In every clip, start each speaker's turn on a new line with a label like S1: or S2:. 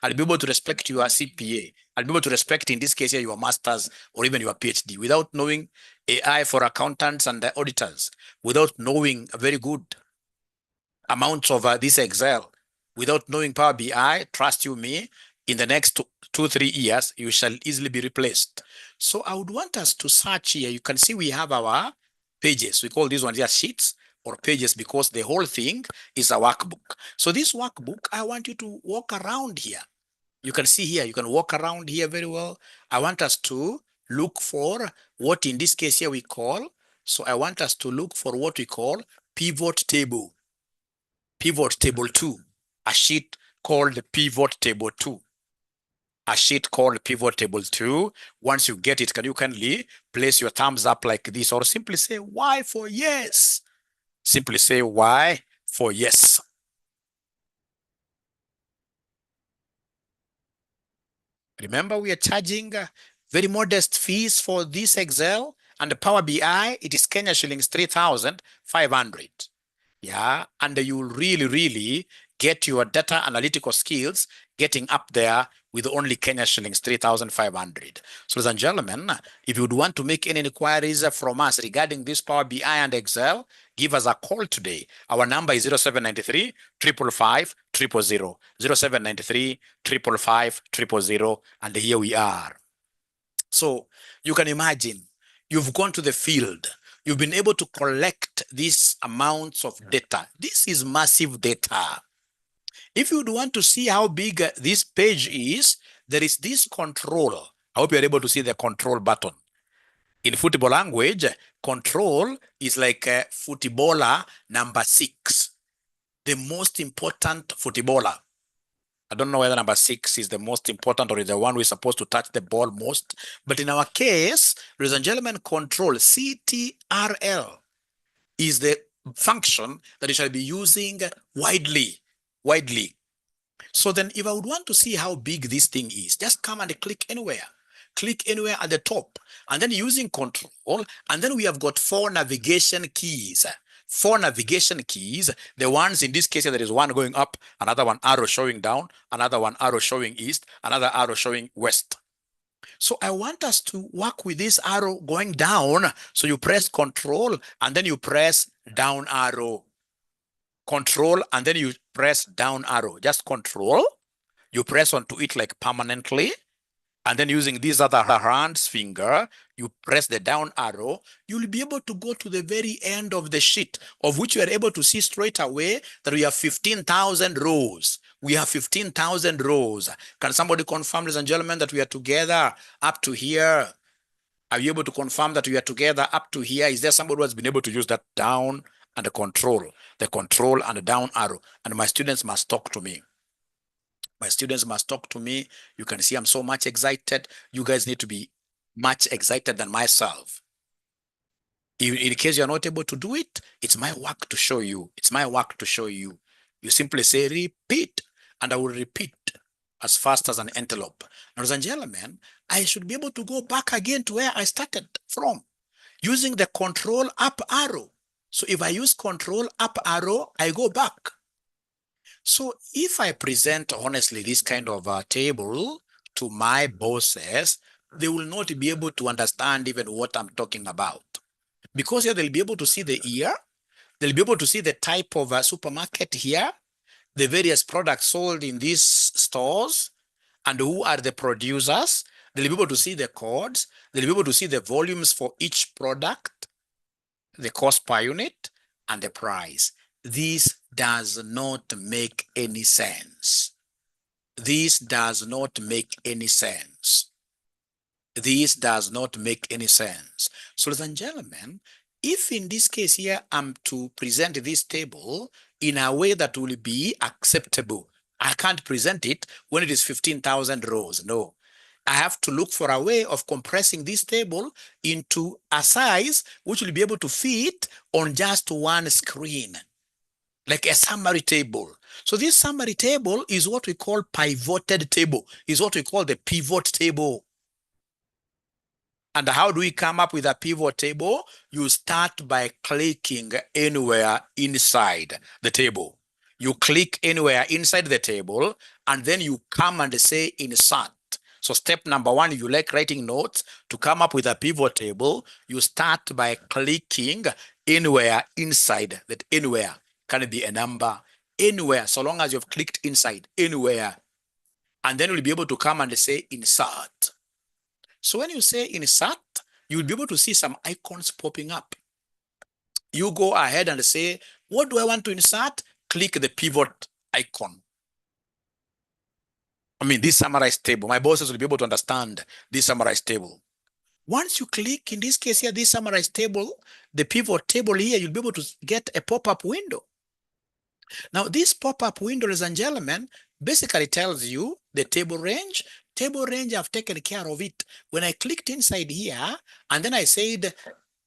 S1: I'll be able to respect your CPA. I'll be able to respect, in this case here, your master's or even your PhD without knowing AI for accountants and the auditors, without knowing a very good amounts of this Excel, without knowing Power BI. Trust you me, in the next 2-3 years, you shall easily be replaced. So I would want us to search here. You can see we have our pages. We call these ones here sheets or pages because the whole thing is a workbook. So this workbook, I want you to walk around here. You can see here, you can walk around here very well. I want us to look for what in this case here we call, so I want us to look for what we call pivot table. Pivot table 2, a sheet called pivot table 2. A sheet called pivot table 2. Once you get it, can you kindly place your thumbs up like this, or simply say Y for yes? Simply say Y for yes. Remember, we are charging very modest fees for this Excel, and the Power BI, it is Kenya shillings 3,500. Yeah, and you will really get your data analytical skills getting up there with only Kenya shillings 3,500. So, ladies and gentlemen, if you would want to make any inquiries from us regarding this Power BI and Excel, give us a call today. Our number is 0793 555 000, 0793 555 000, and here we are. So you can imagine, you've gone to the field, you've been able to collect these amounts of data. This is massive data. If you would want to see how big this page is, there is this control. I hope you're able to see the control button. In football language, control is like a footballer number 6, the most important footballer. I don't know whether number 6 is the most important or is the one who is supposed to touch the ball most. But in our case, ladies and gentlemen, control, CTRL, is the function that you shall be using widely. So then if I would want to see how big this thing is, just come and click anywhere. Click anywhere at the top. And then using control, and then we have got 4 navigation keys. 4 navigation keys, the ones in this case, there is one going up, another one arrow showing down, another one arrow showing east, another arrow showing west. So I want us to work with this arrow going down. So you press control and then you press down arrow. Control and then you press down arrow. Just control. You press onto it like permanently. And then using this other hand's finger, you press the down arrow, you'll be able to go to the very end of the sheet, of which you are able to see straight away that we have 15,000 rows. We have 15,000 rows. Can somebody confirm, ladies and gentlemen, that we are together up to here? Are you able to confirm that we are together up to here? Is there somebody who has been able to use that down and the control and the down arrow? And my students must talk to me. My students must talk to me. You can see I'm so much excited. You guys need to be much excited than myself. In case you're not able to do it, it's my work to show you. It's my work to show you. You simply say repeat, and I will repeat as fast as an antelope. Now, ladies and gentlemen, I should be able to go back again to where I started from, using the control up arrow. So if I use control up arrow, I go back. So if I present honestly this kind of a table to my bosses, they will not be able to understand even what I'm talking about. Because here they'll be able to see the year, they'll be able to see the type of a supermarket here, the various products sold in these stores, and who are the producers. They'll be able to see the codes, they'll be able to see the volumes for each product, the cost per unit, and the price. This does not make any sense. This does not make any sense. This does not make any sense. So, ladies and gentlemen, if in this case here I'm to present this table in a way that will be acceptable, I can't present it when it is 15,000 rows. No. I have to look for a way of compressing this table into a size which will be able to fit on just one screen, like a summary table. So this summary table is what we call pivoted table, is what we call the pivot table. And how do we come up with a pivot table? You start by clicking anywhere inside the table. You click anywhere inside the table, and then you come and say insert. So step number one, if you like writing notes, to come up with a pivot table, you start by clicking anywhere inside. That anywhere can be a number, anywhere, so long as you've clicked inside, anywhere. And then you'll be able to come and say insert. So when you say insert, you'll be able to see some icons popping up. You go ahead and say, what do I want to insert? Click the pivot icon. I mean, this summarized table. My bosses will be able to understand this summarized table. Once you click, in this case here, this summarized table, the pivot table here, you'll be able to get a pop-up window. Now, this pop-up window, ladies and gentlemen, basically tells you the table range. Table range, I've taken care of it. When I clicked inside here, and then I said,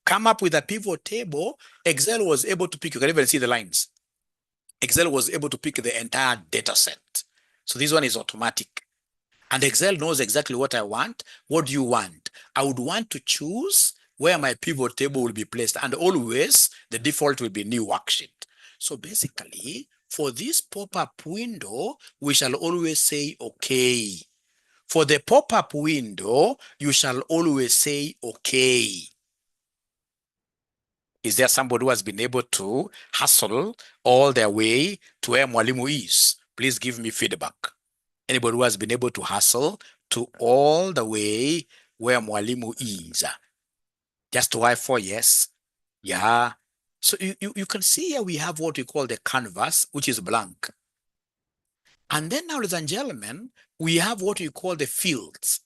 S1: come up with a pivot table, Excel was able to pick, you can even see the lines. Excel was able to pick the entire data set. So this one is automatic. And Excel knows exactly what I want. What do you want? I would want to choose where my pivot table will be placed. And always the default will be new worksheet. So basically, for this pop-up window, we shall always say, okay. For the pop-up window, you shall always say, okay. Is there somebody who has been able to hustle all their way to where Mwalimu is? Please give me feedback. Anybody who has been able to hustle to all the way where Mwalimu is? Just why for yes? Yeah. So you can see here we have what we call the canvas, which is blank. And then now, ladies and gentlemen, we have what we call the fields.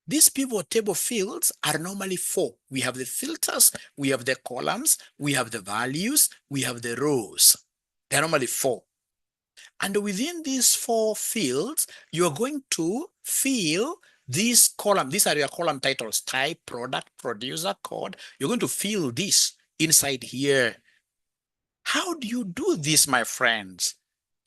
S1: These pivot table fields are normally 4. We have the filters, we have the columns, we have the values, we have the rows. They're normally 4. And within these 4 fields, you're going to fill these columns. These are your column titles: type, product, producer, code. You're going to fill this inside here. How do you do this, my friends?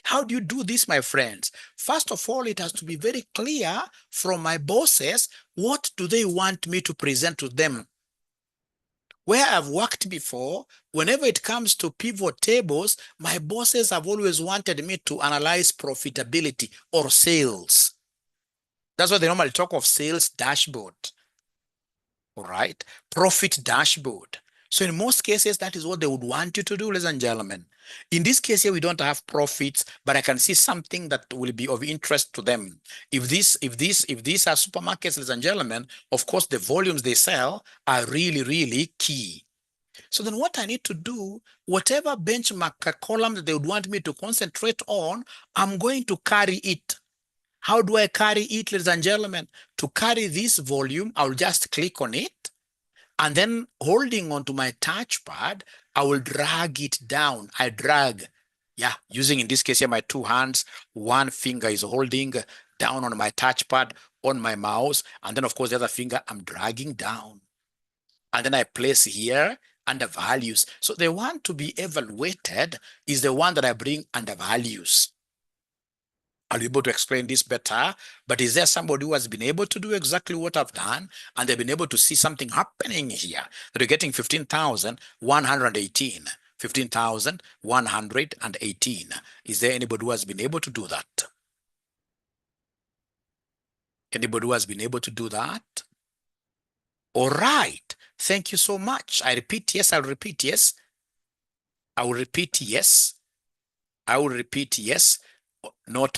S1: How do you do this, my friends? First of all, it has to be very clear from my bosses, what do they want me to present to them? Where I've worked before, whenever it comes to pivot tables, my bosses have always wanted me to analyze profitability or sales. That's why they normally talk of sales dashboard. All right, profit dashboard. So in most cases, that is what they would want you to do, ladies and gentlemen. In this case here, we don't have profits, but I can see something that will be of interest to them. If these are supermarkets, ladies and gentlemen, of course, the volumes they sell are really, really key. So then what I need to do, whatever benchmark column that they would want me to concentrate on, I'm going to carry it. How do I carry it, ladies and gentlemen? To carry this volume, I'll just click on it. And then holding onto my touchpad, I will drag it down. I drag, yeah, using in this case here my 2 hands. 1 finger is holding down on my touchpad on my mouse. And then of course the other finger I'm dragging down. And then I place here under values. So the one to be evaluated is the one that I bring under values. I'll be able to explain this better, but is there somebody who has been able to do exactly what I've done, and they've been able to see something happening here? That you're getting 15,118. 15,118. Is there anybody who has been able to do that? Anybody who has been able to do that? All right. Thank you so much. I repeat, yes. I'll repeat, yes. I will repeat, yes. I will repeat, yes. No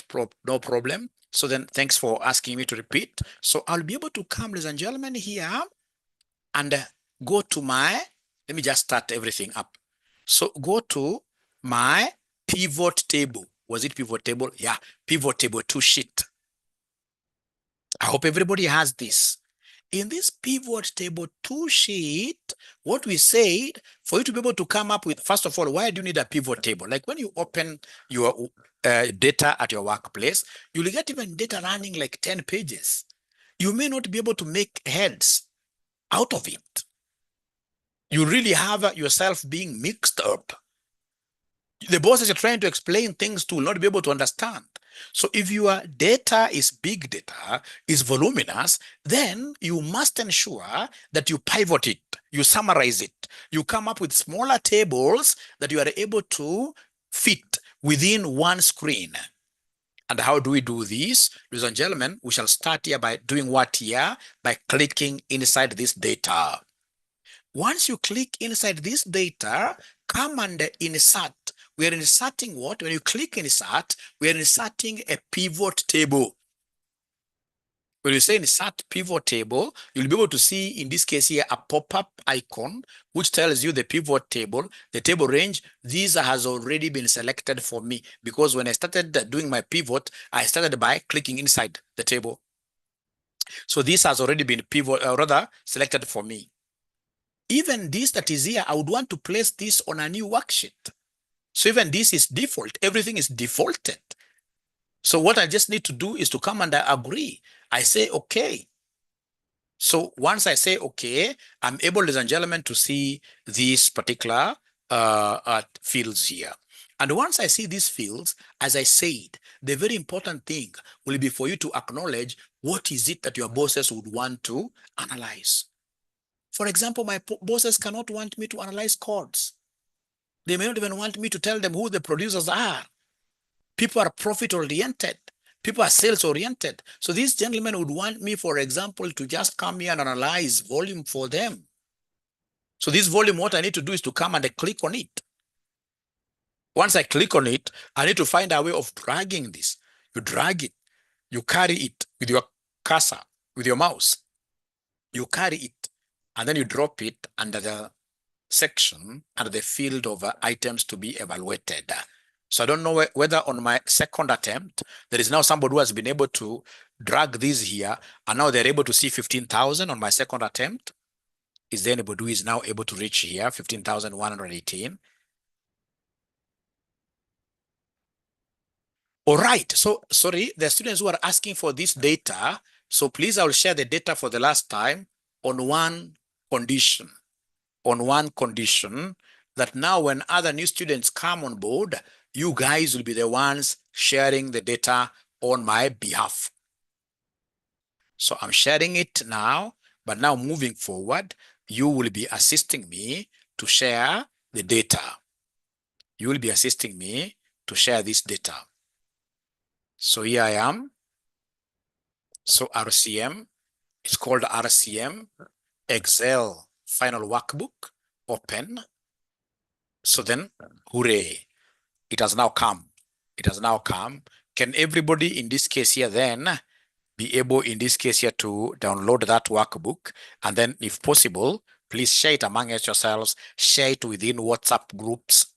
S1: problem. So then thanks for asking me to repeat. So I'll be able to come, ladies and gentlemen, here and go to my, let me just start everything up. So go to my pivot table. Was it pivot table? Yeah, pivot table 2 sheet. I hope everybody has this. In this pivot table 2 sheet, what we said, for you to be able to come up with, first of all, why do you need a pivot table? Like when you open your data at your workplace, you'll get even data running like 10 pages. You may not be able to make heads out of it. You really have yourself being mixed up. The bosses you're trying to explain things to will not be able to understand. So if your data is big data, is voluminous, then you must ensure that you pivot it, you summarize it, you come up with smaller tables that you are able to fit within one screen. And how do we do this? Ladies and gentlemen, we shall start here by doing what here? By clicking inside this data. Once you click inside this data, come and insert. We are inserting what? When you click insert, we are inserting a pivot table. When you say insert pivot table, you'll be able to see in this case here a pop-up icon which tells you the pivot table, the table range. This has already been selected for me because when I started doing my pivot, I started by clicking inside the table. So this has already been selected for me. Even this that is here, I would want to place this on a new worksheet. So even this is default. Everything is defaulted. So what I just need to do is to come and agree. I say, okay. So once I say, okay, I'm able, ladies and gentlemen, to see these particular fields here. And once I see these fields, as I said, the very important thing will be for you to acknowledge what is it that your bosses would want to analyze. For example, my bosses cannot want me to analyze codes. They may not even want me to tell them who the producers are. People are profit-oriented. People are sales-oriented. So these gentlemen would want me, for example, to just come here and analyze volume for them. So this volume, what I need to do is to come and click on it. Once I click on it, I need to find a way of dragging this. You drag it. You carry it with your cursor, with your mouse. You carry it, and then you drop it under the section, under the field of items to be evaluated. So I don't know whether on my second attempt, there is now somebody who has been able to drag this here, and now they're able to see 15,000 on my second attempt. Is there anybody who is now able to reach here, 15,118? All right, so sorry, the students who are asking for this data, so please I will share the data for the last time on one condition. On one condition, that now when other new students come on board, you guys will be the ones sharing the data on my behalf. So I'm sharing it now, but now moving forward, you will be assisting me to share the data. You will be assisting me to share this data. So here I am. So RCM, it's called RCM, Excel final workbook, open. So then, hooray, it has now come. It has now come. Can everybody in this case here then be able in this case here to download that workbook? And then if possible, please share it among yourselves, share it within WhatsApp groups.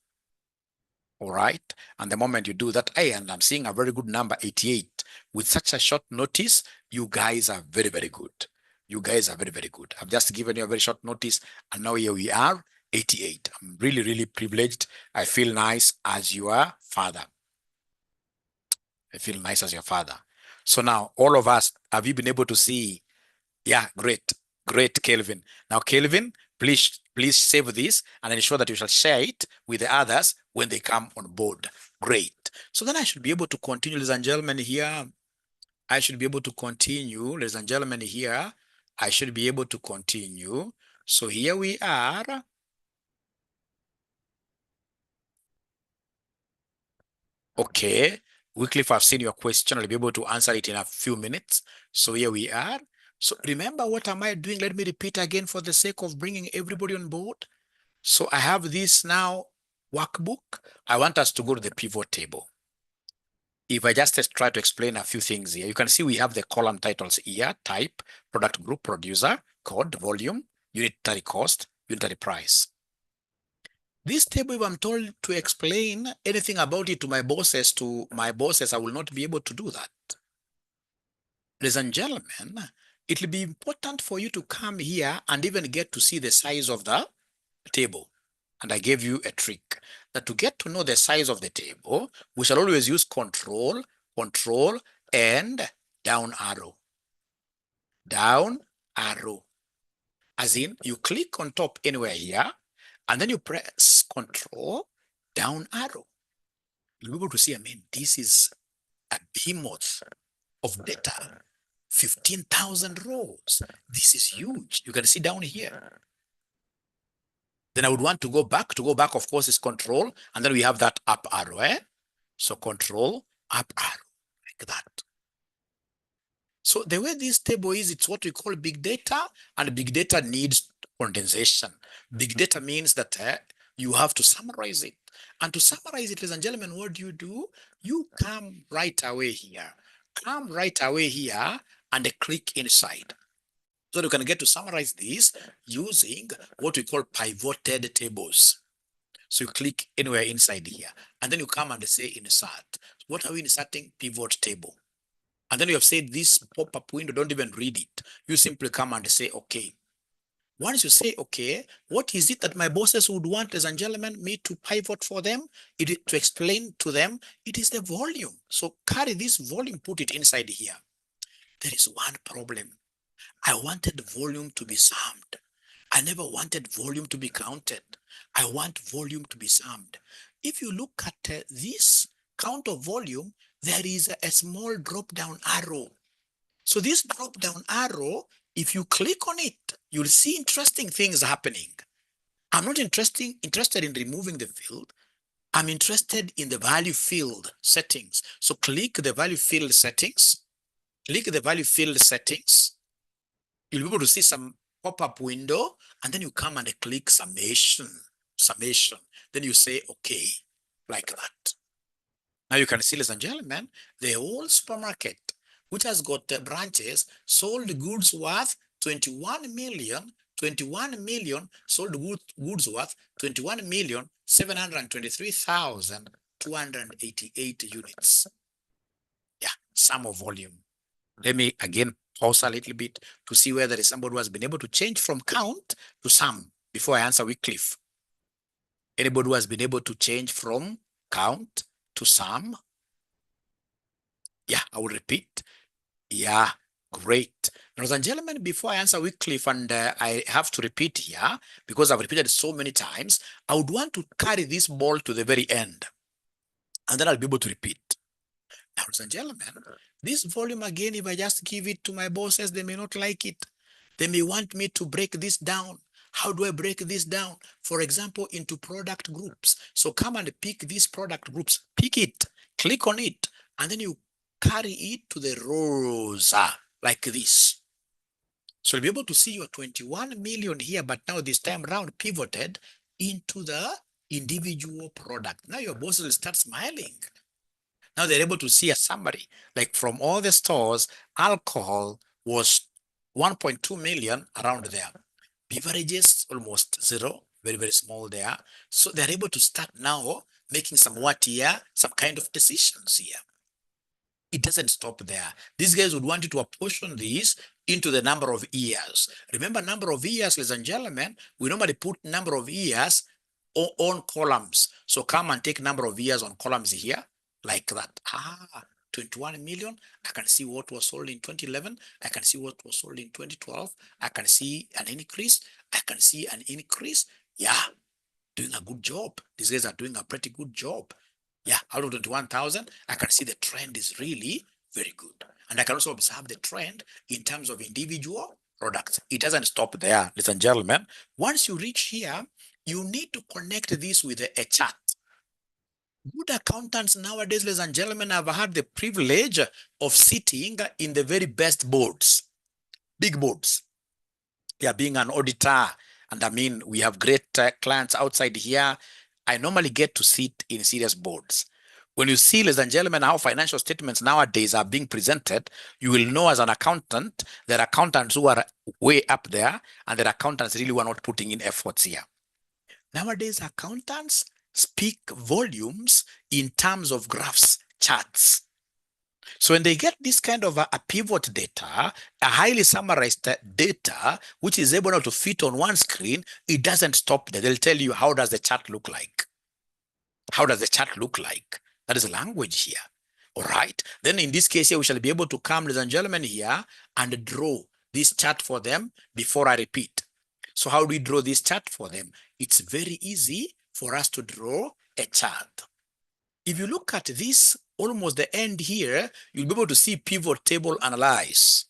S1: All right. And the moment you do that, hey, and I'm seeing a very good number, 88. With such a short notice, you guys are very, very good. You guys are very, very good. I've just given you a very short notice, and now here we are, 88. I'm really, really privileged. I feel nice as your father. I feel nice as your father. So now, all of us, have you been able to see? Yeah, great. Great, Kelvin. Now, Kelvin, please save this and ensure that you shall share it with the others when they come on board. Great. So then I should be able to continue, ladies and gentlemen, here. I should be able to continue, ladies and gentlemen, here. I should be able to continue. So here we are. Okay. Wycliffe, I've seen your question. I'll be able to answer it in a few minutes. So here we are. So remember, what am I doing? Let me repeat again for the sake of bringing everybody on board. So I have this now workbook. I want us to go to the pivot table. If I just try to explain a few things here, you can see we have the column titles here: type, product group, producer, code, volume, unitary cost, unitary price. This table, if I'm told to explain anything about it to my bosses, I will not be able to do that. Ladies and gentlemen, it will be important for you to come here and even get to see the size of the table. And I gave you a trick that to get to know the size of the table, we shall always use control, and down arrow. Down arrow. As in, you click on top anywhere here, and then you press control, down arrow. You'll be able to see, I mean, this is a behemoth of data. 15,000 rows. This is huge. You can see down here. Then I would want to go back. To go back, of course, is control. And then we have that up arrow. So control up arrow like that. So the way this table is, it's what we call big data, and big data needs condensation. Big data means that you have to summarize it. And to summarize it, ladies and gentlemen, what do? You come right away here. Come right away here and click inside. So you can get to summarize this using what we call pivoted tables. So you click anywhere inside here, and then you come and say insert. What are we inserting? Pivot table. And then you have said this pop-up window, don't even read it. You simply come and say, okay. Once you say, okay, what is it that my bosses would want, ladies and gentlemen, me to pivot for them? It is to explain to them, it is the volume. So carry this volume, put it inside here. There is one problem. I wanted volume to be summed. I never wanted volume to be counted. I want volume to be summed. If you look at this count of volume, there is a small drop-down arrow. So this drop-down arrow, if you click on it, you'll see interesting things happening. I'm not interested in removing the field. I'm interested in the value field settings. So click the value field settings. Click the value field settings. You'll be able to see some pop-up window, and then you come and click summation. Then you say, okay, like that. Now you can see, ladies and gentlemen, the whole supermarket, which has got branches, sold goods worth 21 million, sold goods worth 21,723,288 units. Yeah, sum of volume. Let me again pause a little bit to see whether there is somebody who has been able to change from count to sum before I answer 𝐂𝐿𝐼. Anybody who has been able to change from count to sum? Yeah, I will repeat. Yeah, great. Ladies and gentlemen, before I answer 𝐂𝐿𝐼, and I have to repeat here because I've repeated it so many times, I would want to carry this ball to the very end, and then I'll be able to repeat. Now, ladies and gentlemen, this volume again, if I just give it to my bosses, they may not like it. They may want me to break this down. How do I break this down? For example, into product groups. So come and pick these product groups, pick it, click on it, and then you carry it to the rows like this. So you'll be able to see your 21 million here, but now this time round pivoted into the individual product. Now your bosses will start smiling. Now they're able to see a summary, like from all the stores, alcohol was 1.2 million around there. Beverages, almost zero, very, very small there. So they're able to start now making some what here, some kind of decisions here. It doesn't stop there. These guys would want you to apportion this into the number of years. Remember, number of years, ladies and gentlemen, we normally put number of years on columns. So come and take number of years on columns here, like that. 21 million. I can see what was sold in 2011. I can see what was sold in 2012. I can see an increase. I can see an increase. Yeah, doing a good job. These guys are doing a pretty good job. Yeah, out of 21,000, I can see the trend is really very good. And I can also observe the trend in terms of individual products. It doesn't stop there, ladies and gentlemen. Once you reach here, you need to connect this with a chart. Good accountants nowadays, ladies and gentlemen, have had the privilege of sitting in the very best boards, big boards. Yeah, being an auditor, and I mean, we have great clients outside here. I normally get to sit in serious boards. When you see, ladies and gentlemen, how financial statements nowadays are being presented, you will know as an accountant, there are accountants who are way up there, and there are accountants really who are not putting in efforts here. Nowadays, accountants speak volumes in terms of graphs, charts. So when they get this kind of a pivot data, a highly summarized data, which is able now to fit on one screen, it doesn't stop there. They'll tell you, how does the chart look like? How does the chart look like? That is language here. All right. Then in this case here, we shall be able to come, ladies and gentlemen, here and draw this chart for them before I repeat. So how do we draw this chart for them? It's very easy for us to draw a chart. If you look at this, almost the end here, you'll be able to see pivot table analyze.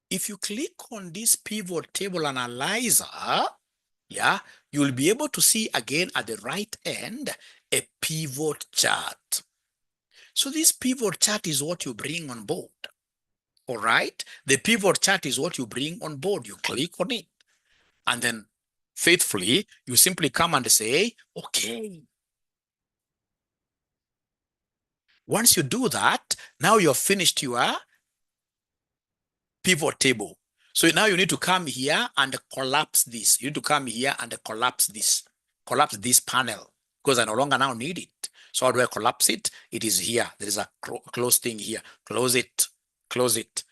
S1: If you click on this pivot table analyzer, yeah, you'll be able to see again at the right end a pivot chart. So this pivot chart is what you bring on board. All right. The pivot chart is what you bring on board. You click on it. And then faithfully, you simply come and say, okay. Once you do that, now you've finished your pivot table. So now you need to come here and collapse this. You need to come here and collapse this panel, because I no longer now need it. So how do I collapse it? It is here. There is a closed thing here. Close it, close it.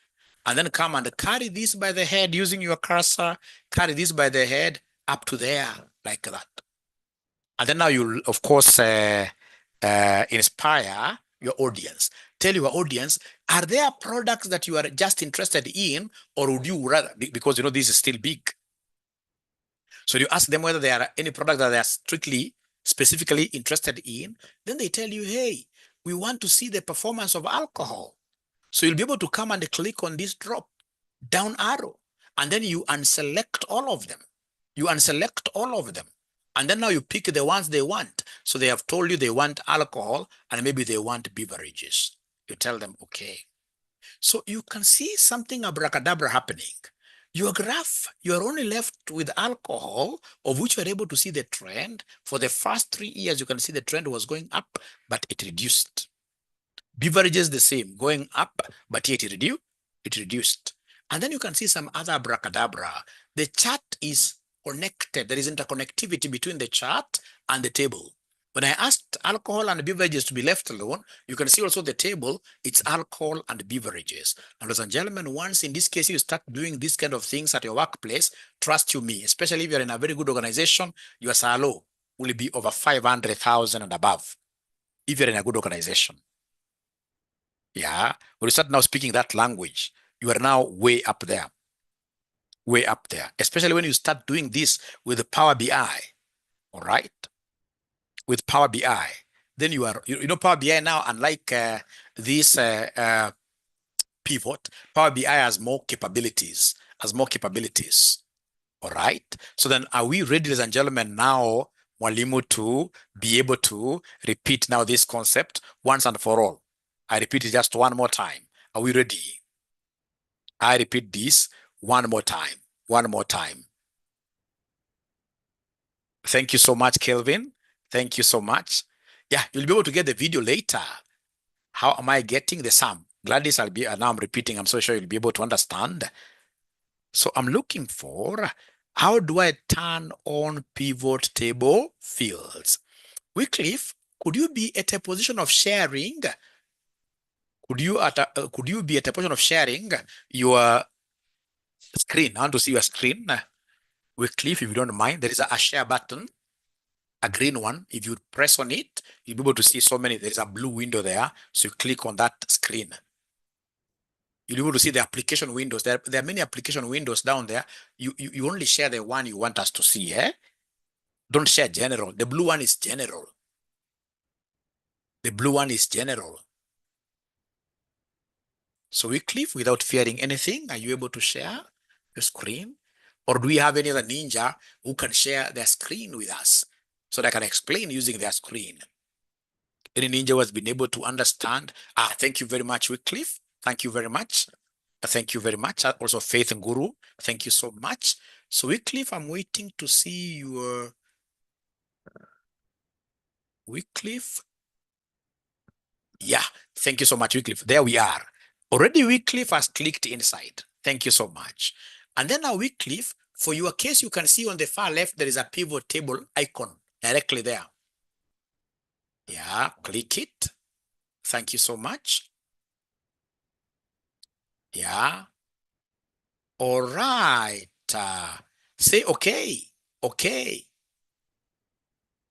S1: And then come and carry this by the head using your cursor, carry this by the head up to there, like that. And then now you'll, of course, inspire your audience. Tell your audience, are there products that you are just interested in, or would you rather, because you know this is still big. So you ask them whether there are any products that they are specifically interested in. Then they tell you, hey, we want to see the performance of alcohol. So you'll be able to come and click on this drop down arrow, and then you unselect all of them. You unselect all of them. And then now you pick the ones they want. So they have told you they want alcohol and maybe they want beverages. You tell them, okay. So you can see something abracadabra happening. Your graph, you're only left with alcohol, of which you're able to see the trend. For the first 3 years, you can see the trend was going up, but it reduced. Beverages the same, going up, but yet it reduced. And then you can see some other abracadabra. The chart is connected. There is interconnectivity between the chart and the table. When I asked alcohol and beverages to be left alone, you can see also the table, it's alcohol and beverages. And ladies and gentlemen, once in this case you start doing these kind of things at your workplace, trust you me, especially if you're in a very good organization, your salary will be over 500,000 and above if you're in a good organization. Yeah, when you start now speaking that language, you are now way up there. Way up there, especially when you start doing this with the Power BI, all right? With Power BI, then you are, you know, Power BI now, unlike this pivot, Power BI has more capabilities, all right? So then are we ready, ladies and gentlemen, now, Mwalimu, to be able to repeat now this concept once and for all? I repeat it just one more time. Are we ready? I repeat this one more time. One more time. Thank you so much, Kelvin. Thank you so much. Yeah, you'll be able to get the video later. How am I getting the sum? Gladys, now I'm repeating. I'm so sure you'll be able to understand. So I'm looking for, how do I turn on pivot table fields? Wycliffe, could you be at a position of sharing? Could you be at a position of sharing your screen? I want to see your screen. Wycliffe, if you don't mind, there is a share button, a green one. If you press on it, you'll be able to see so many. There's a blue window there. So you click on that screen. You'll be able to see the application windows. There are many application windows down there. You only share the one you want us to see. Eh? Don't share general. The blue one is general. The blue one is general. So Wycliffe, without fearing anything, are you able to share your screen? Or do we have any other ninja who can share their screen with us so that I can explain using their screen? Any ninja who has been able to understand? Thank you very much, Wycliffe. Thank you very much. Thank you very much. Also, Faith and Guru, thank you so much. So Wycliffe, I'm waiting to see your Wycliffe. Yeah, thank you so much, Wycliffe. There we are. Already Wycliffe has clicked inside. Thank you so much. And then now Wycliffe, for your case, you can see on the far left, there is a pivot table icon directly there. Yeah, click it. Thank you so much. Yeah. All right. Say okay. Okay.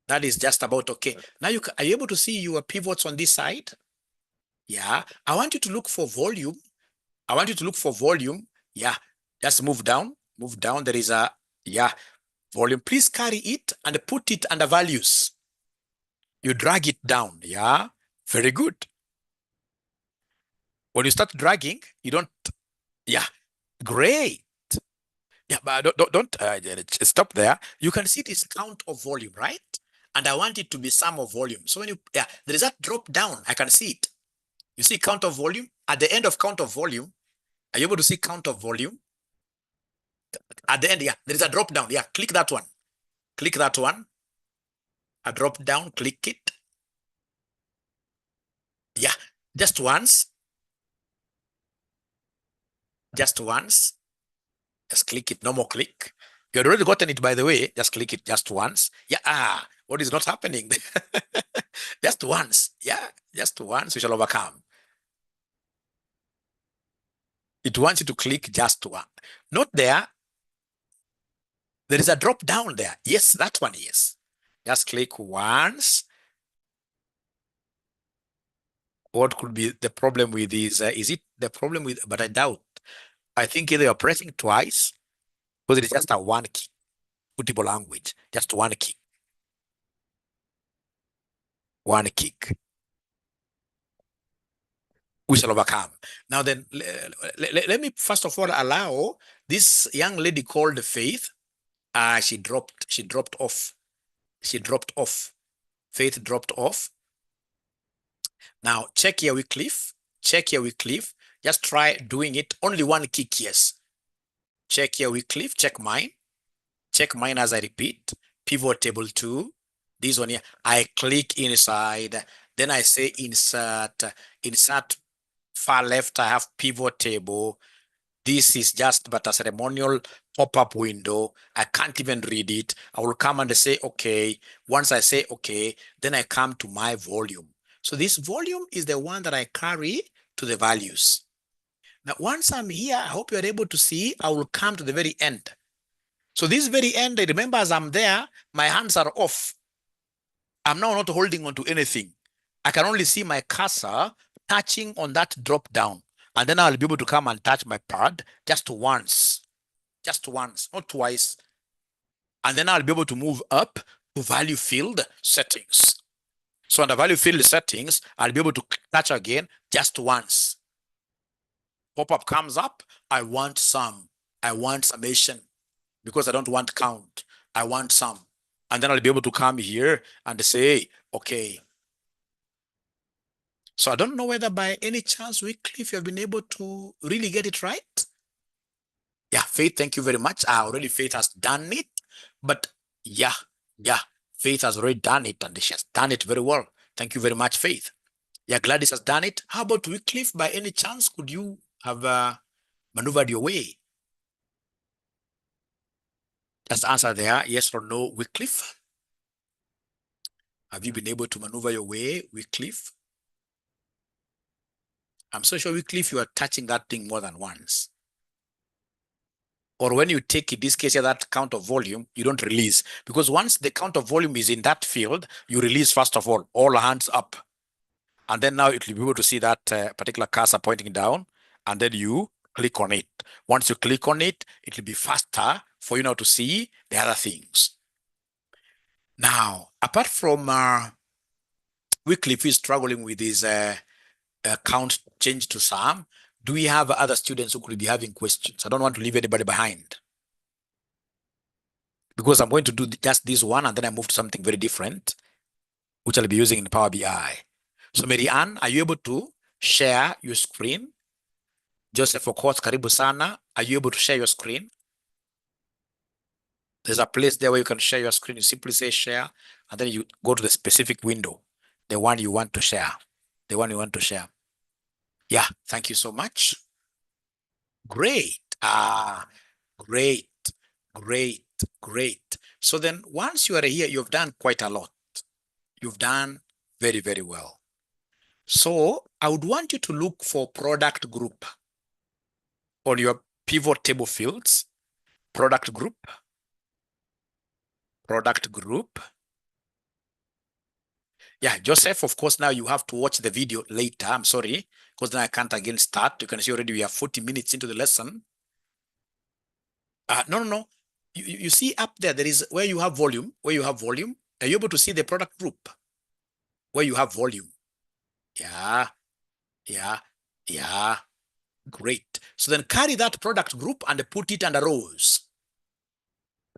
S1: That is just about okay. Now are you able to see your pivots on this side? Yeah. I want you to look for volume. I want you to look for volume. Yeah. Just move down. Move down. There is a, yeah, volume. Please carry it and put it under values. You drag it down. Yeah. Very good. When you start dragging, you don't, yeah, great. Yeah, but don't stop there. You can see this count of volume, right? And I want it to be sum of volume. So when you, yeah, there is that drop down. I can see it. You see count of volume? At the end of count of volume, are you able to see count of volume? At the end, yeah, there is a drop down. Yeah, click that one. Click that one. A drop down, click it. Yeah, just once. Just once. Just click it. No more click. You had already gotten it, by the way. Just click it just once. Yeah, what is not happening? Just once. Yeah, just once. We shall overcome. It wants you to click just one. Note there is a drop down there. Yes, that one, yes. Just click once. What could be the problem with this? Is it the problem with, but I doubt. I think either you're pressing twice, because it is just a one key, multiple language, just one key. One kick. We shall overcome. Now then, let me first of all allow this young lady called Faith. She dropped off. She dropped off. Faith dropped off. Now check here with Cliff. Check here with Cliff. Just try doing it. Only one kick, yes. Check here with Cliff. Check mine. Check mine as I repeat. Pivot table 2. This one here. I click inside. Then I say insert. Insert far left. I have pivot table. This is just but a ceremonial pop-up window. I can't even read it. I will come and say, okay. Once I say, okay, then I come to my volume. So this volume is the one that I carry to the values. Now, once I'm here, I hope you're able to see, I will come to the very end. So this very end, remember as I'm there, my hands are off. I'm now not holding on to anything. I can only see my cursor touching on that drop down. And then I'll be able to come and touch my pad just once, not twice. And then I'll be able to move up to value field settings. So under value field settings, I'll be able to touch again just once. Pop-up comes up. I want sum. I want summation because I don't want count. I want sum. And then I'll be able to come here and say, okay. So I don't know whether by any chance, Wycliffe, you have been able to really get it right. Yeah, Faith, thank you very much. Already Faith has done it. But yeah, Faith has already done it and she has done it very well. Thank you very much, Faith. Yeah, Gladys has done it. How about Wycliffe? By any chance, could you have maneuvered your way? Just answer there, yes or no, Wycliffe. Have you been able to maneuver your way, Wycliffe? I'm so sure, Wycliffe, you are touching that thing more than once. Or when you take, in this case here, that count of volume, you don't release. Because once the count of volume is in that field, you release first of all hands up. And then now it will be able to see that particular cursor pointing down. And then you click on it. Once you click on it, it will be faster for you now to see the other things. Now, apart from Wycliffe is struggling with his count change to sum, do we have other students who could be having questions? I don't want to leave anybody behind. Because I'm going to do just this one and then I move to something very different, which I'll be using in Power BI. So Mary Ann, are you able to share your screen? Joseph, of course, karibu sana. Are you able to share your screen? There's a place there where you can share your screen. You simply say share, and then you go to the specific window, the one you want to share, the one you want to share. Yeah, thank you so much. Great. Great, great, great. So then once you are here, you've done quite a lot. You've done very, very well. So I would want you to look for product group on your pivot table fields, product group. Yeah, Joseph, of course, now you have to watch the video later. I'm sorry, because then I can't again start. You can see already we are 40 minutes into the lesson. No. You see up there, there is where you have volume, Are you able to see the product group? Where you have volume. Yeah. Great. So then carry that product group and put it under rows.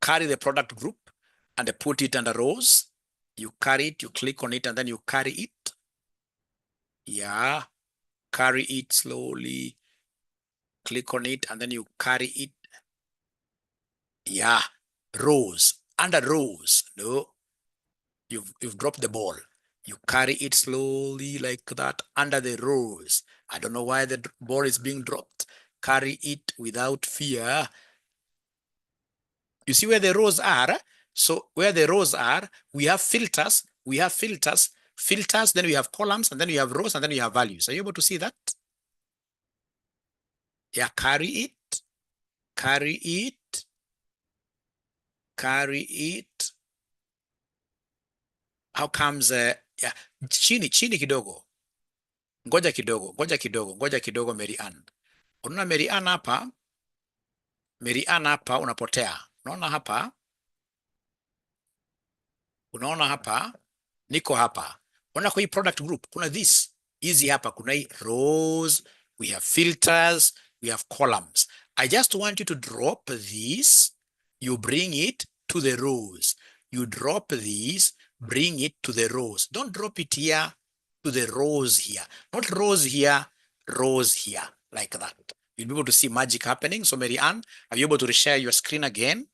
S1: Carry the product group and put it under rows. You carry it, you click on it, and then you carry it. Yeah. carry it slowly, click on it, and then you carry it. Yeah, rows, under rows. No, you've dropped the ball. You carry it slowly like that under the rows. I don't know why the ball is being dropped. Carry it without fear. You see where the rows are? So where the rows are, we have filters, filters, then we have columns, and then we have rows, and then we have values. Are you able to see that? Yeah, carry it, carry it, carry it. How comes, yeah, chini kidogo. Ngoja kidogo, Mary Ann. Unaona Mary Ann hapa unapotea. Unaona hapa, niko hapa. Unaona kwa hii product group, kuna this. Easy hapa, kuna hii rows, we have filters, we have columns. I just want you to drop this, you bring it to the rows. You drop this, bring it to the rows. Don't drop it here to the rows here. Not rows here, rows here, like that. You'll be able to see magic happening. So Mary Ann, are you able to share your screen again?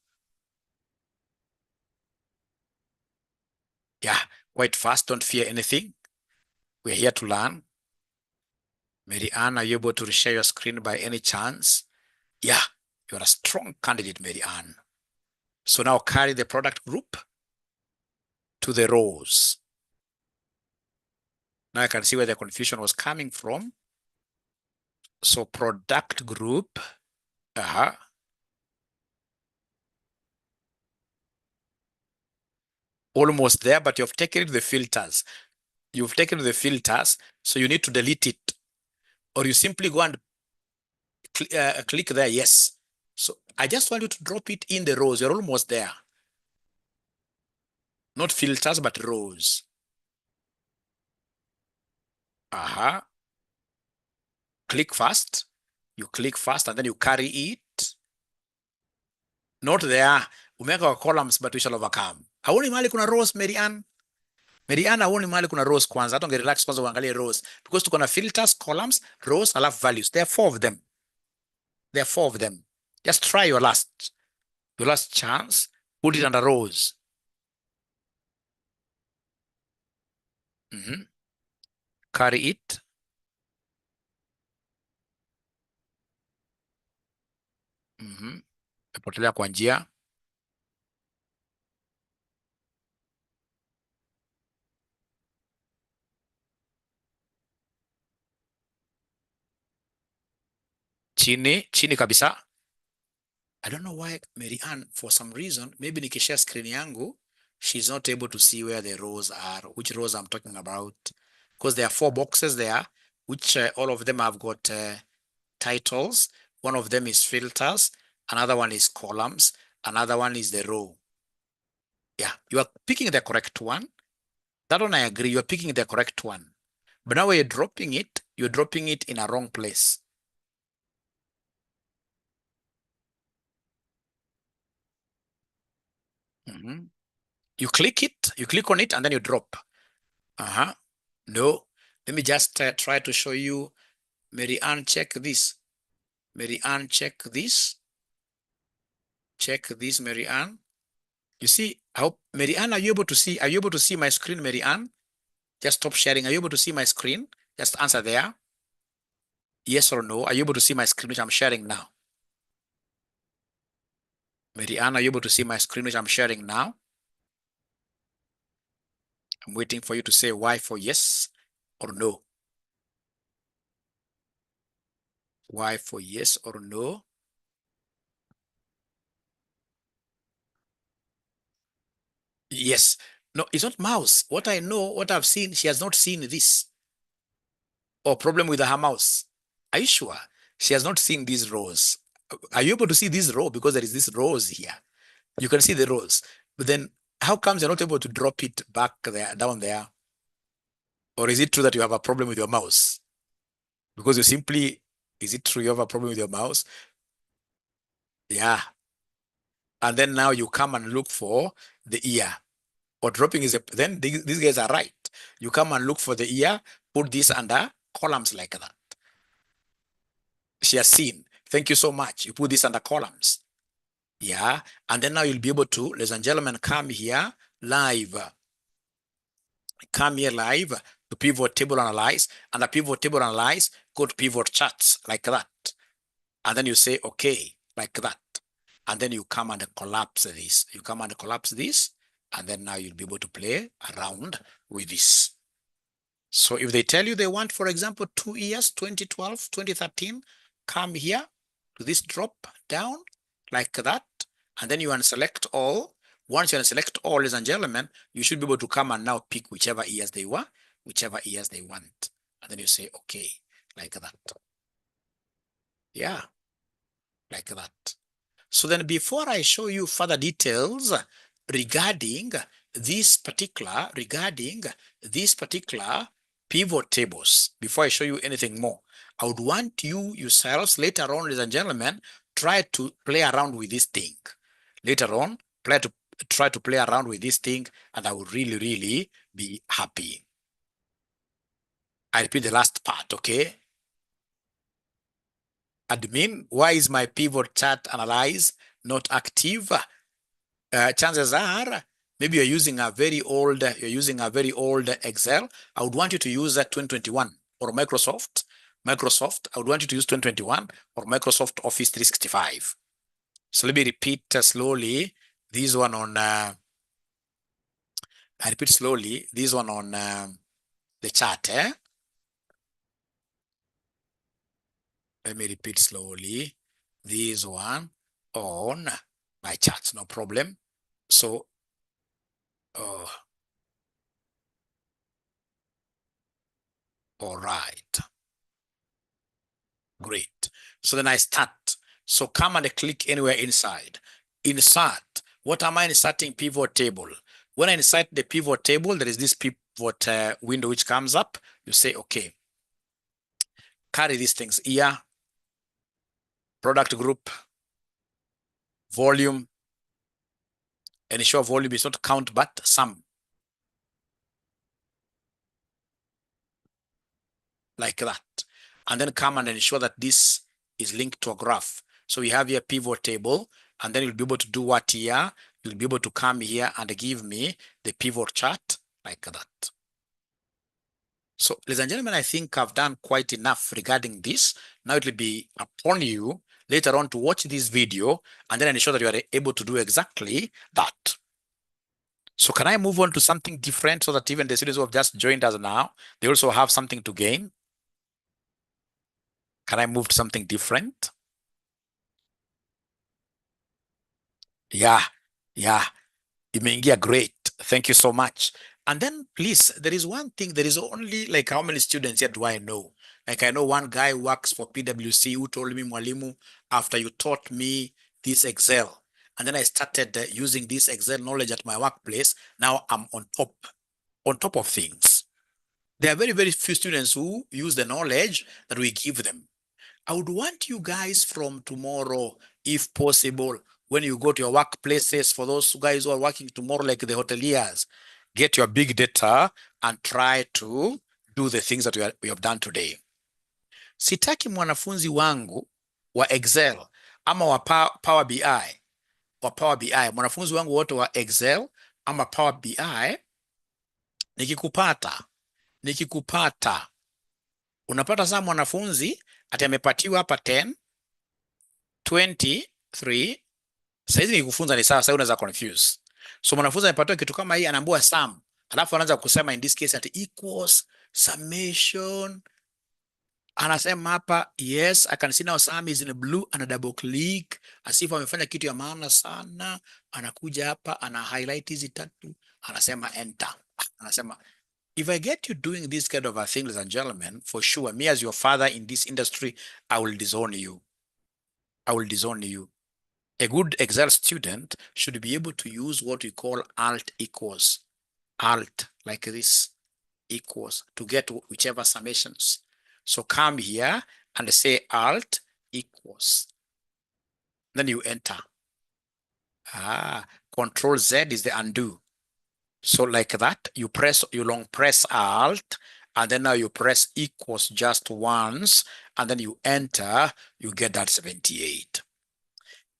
S1: Yeah, quite fast. Don't fear anything. We're here to learn. Mary Ann, are you able to share your screen by any chance? Yeah, you're a strong candidate, Mary Ann. So now carry the product group to the rows. Now I can see where the confusion was coming from. So product group, almost there, but you've taken it to the filters. You've taken it to the filters, so you need to delete it. Or you simply go and click there, yes. So I just want you to drop it in the rows. You're almost there. Not filters, but rows. Click first. You click first and then you carry it. Not there. Umeweka columns, but we shall overcome. Haoni mahali kuna rows, Mary Ann? Mary Ann, haoni mahali kuna rows kwanza. Hata ungerelax kwanza uangalie rows. Because tuko na filters, columns, rows, alafu values. There are 4 of them. There are 4 of them. Just try your last chance. Put it under rows. Carry it. Potelea kwa njia. Chini kabisa. I don't know why Mary Ann, for some reason, maybe nikishare screen yangu, she's not able to see where the rows are, which rows I'm talking about. Because there are 4 boxes there, which all of them have got titles. One of them is filters. Another one is columns. Another one is the row. Yeah, you are picking the correct one. That one I agree, you're picking the correct one. But now when you're dropping it in a wrong place. You click on it, and then you drop. No, let me just try to show you. Mary Ann, check this. Mary Ann, check this. Check this, Mary Ann. You see, Mary Ann, are you able to see my screen, Mary Ann? Just stop sharing. Are you able to see my screen? Just answer there. Yes or no. Are you able to see my screen, which I'm sharing now? Mary Ann, are you able to see my screen, which I'm sharing now? I'm waiting for you to say Y for yes or no. Y for yes or no. Yes. No, it's not mouse. What I know, what I've seen, she has not seen this. Or problem with her mouse. Are you sure? She has not seen these rows. Are you able to see this row? Because there is this rows here. You can see the rows. But then how comes you're not able to drop it back there, down there? Or is it true that you have a problem with your mouse? Because is it true you have a problem with your mouse? Yeah. And then now you come and look for the ear. Or dropping then these guys are right. You come and look for the ear, put this under columns like that. She has seen. Thank you so much. You put this under columns. Yeah. And then now you'll be able to, ladies and gentlemen, come here live. Come here live to pivot table analyze. And the pivot table analyze, go to pivot charts like that. And then you say, okay, like that. And then you come and collapse this. You come and collapse this. And then now you'll be able to play around with this. So if they tell you they want, for example, 2 years, 2012, 2013, come here to this drop down like that. And then you unselect all. Once you unselect all, ladies and gentlemen, you should be able to come and now pick whichever years they want. And then you say, okay, like that. Yeah, like that. So then before I show you further details regarding this particular pivot tables, before I show you anything more, I would want you yourselves later on, ladies and gentlemen, try to play around with this thing. Later on, try to play around with this thing, and I will really, really be happy. I repeat the last part, okay? Admin, why is my pivot chart analyze not active? Chances are maybe you're using a very old Excel. I would want you to use that 2021 or Microsoft. I would want you to use 2021 or Microsoft Office 365. So let me repeat slowly this one on I repeat slowly this one on the chart. Let me repeat slowly this one on my charts, no problem. So all right, great. So then I start. So come and click anywhere inside. Insert. What am I inserting? Pivot table. When I insert the pivot table, there is this pivot window which comes up. You say, okay, carry these things here. Product group, volume, and ensure volume is not count but sum. Like that. And then come and ensure that this is linked to a graph. So we have here pivot table, and then you'll be able to do what here? You'll be able to come here and give me the pivot chart like that. So, ladies and gentlemen, I think I've done quite enough regarding this. Now it will be upon you later on to watch this video and then ensure that you are able to do exactly that. So can I move on to something different so that even the students who have just joined us now, they also have something to gain? Can I move to something different? Yeah. Imeingia, great. Thank you so much. And then please, there is one thing, there is only like how many students here do I know? Like I know one guy who works for PwC who told me, Mwalimu, after you taught me this Excel, and then I started using this Excel knowledge at my workplace, now I'm on top of things. There are very, very few students who use the knowledge that we give them. I would want you guys from tomorrow, if possible, when you go to your workplaces, for those guys who are working tomorrow, like the hoteliers, get your big data and try to do the things that we have done today. Sitaki mwanafunzi wangu wa Excel ama wa Power BI, mwanafunzi wangu wote wa Excel ama Power BI, nikikupata unapata saa mwanafunzi ati amepatiwa hapa 10, 23. Saizi nikikufunza ni sawa, sasa unaweza confuse. So mwanafunzi amepatiwa kitu kama hii, anaambiwa sum, alafu anaanza kusema in this case ati equals summation. Anasema hapa yes, I can see now sum is in blue, ana double click as if amefanya kitu ya maana sana. Anakuja hapa ana highlight hizi tatu, anasema enter. Anasema if I get you doing this kind of a thing, ladies and gentlemen, for sure, me as your father in this industry, I will disown you. A good Excel student should be able to use what we call alt equals. Alt, like this, equals, to get whichever summations. So come here and say alt equals. Then you enter. Control Z is the undo. So like that, you long press alt, and then now you press equals just once, and then you enter, you get that 78.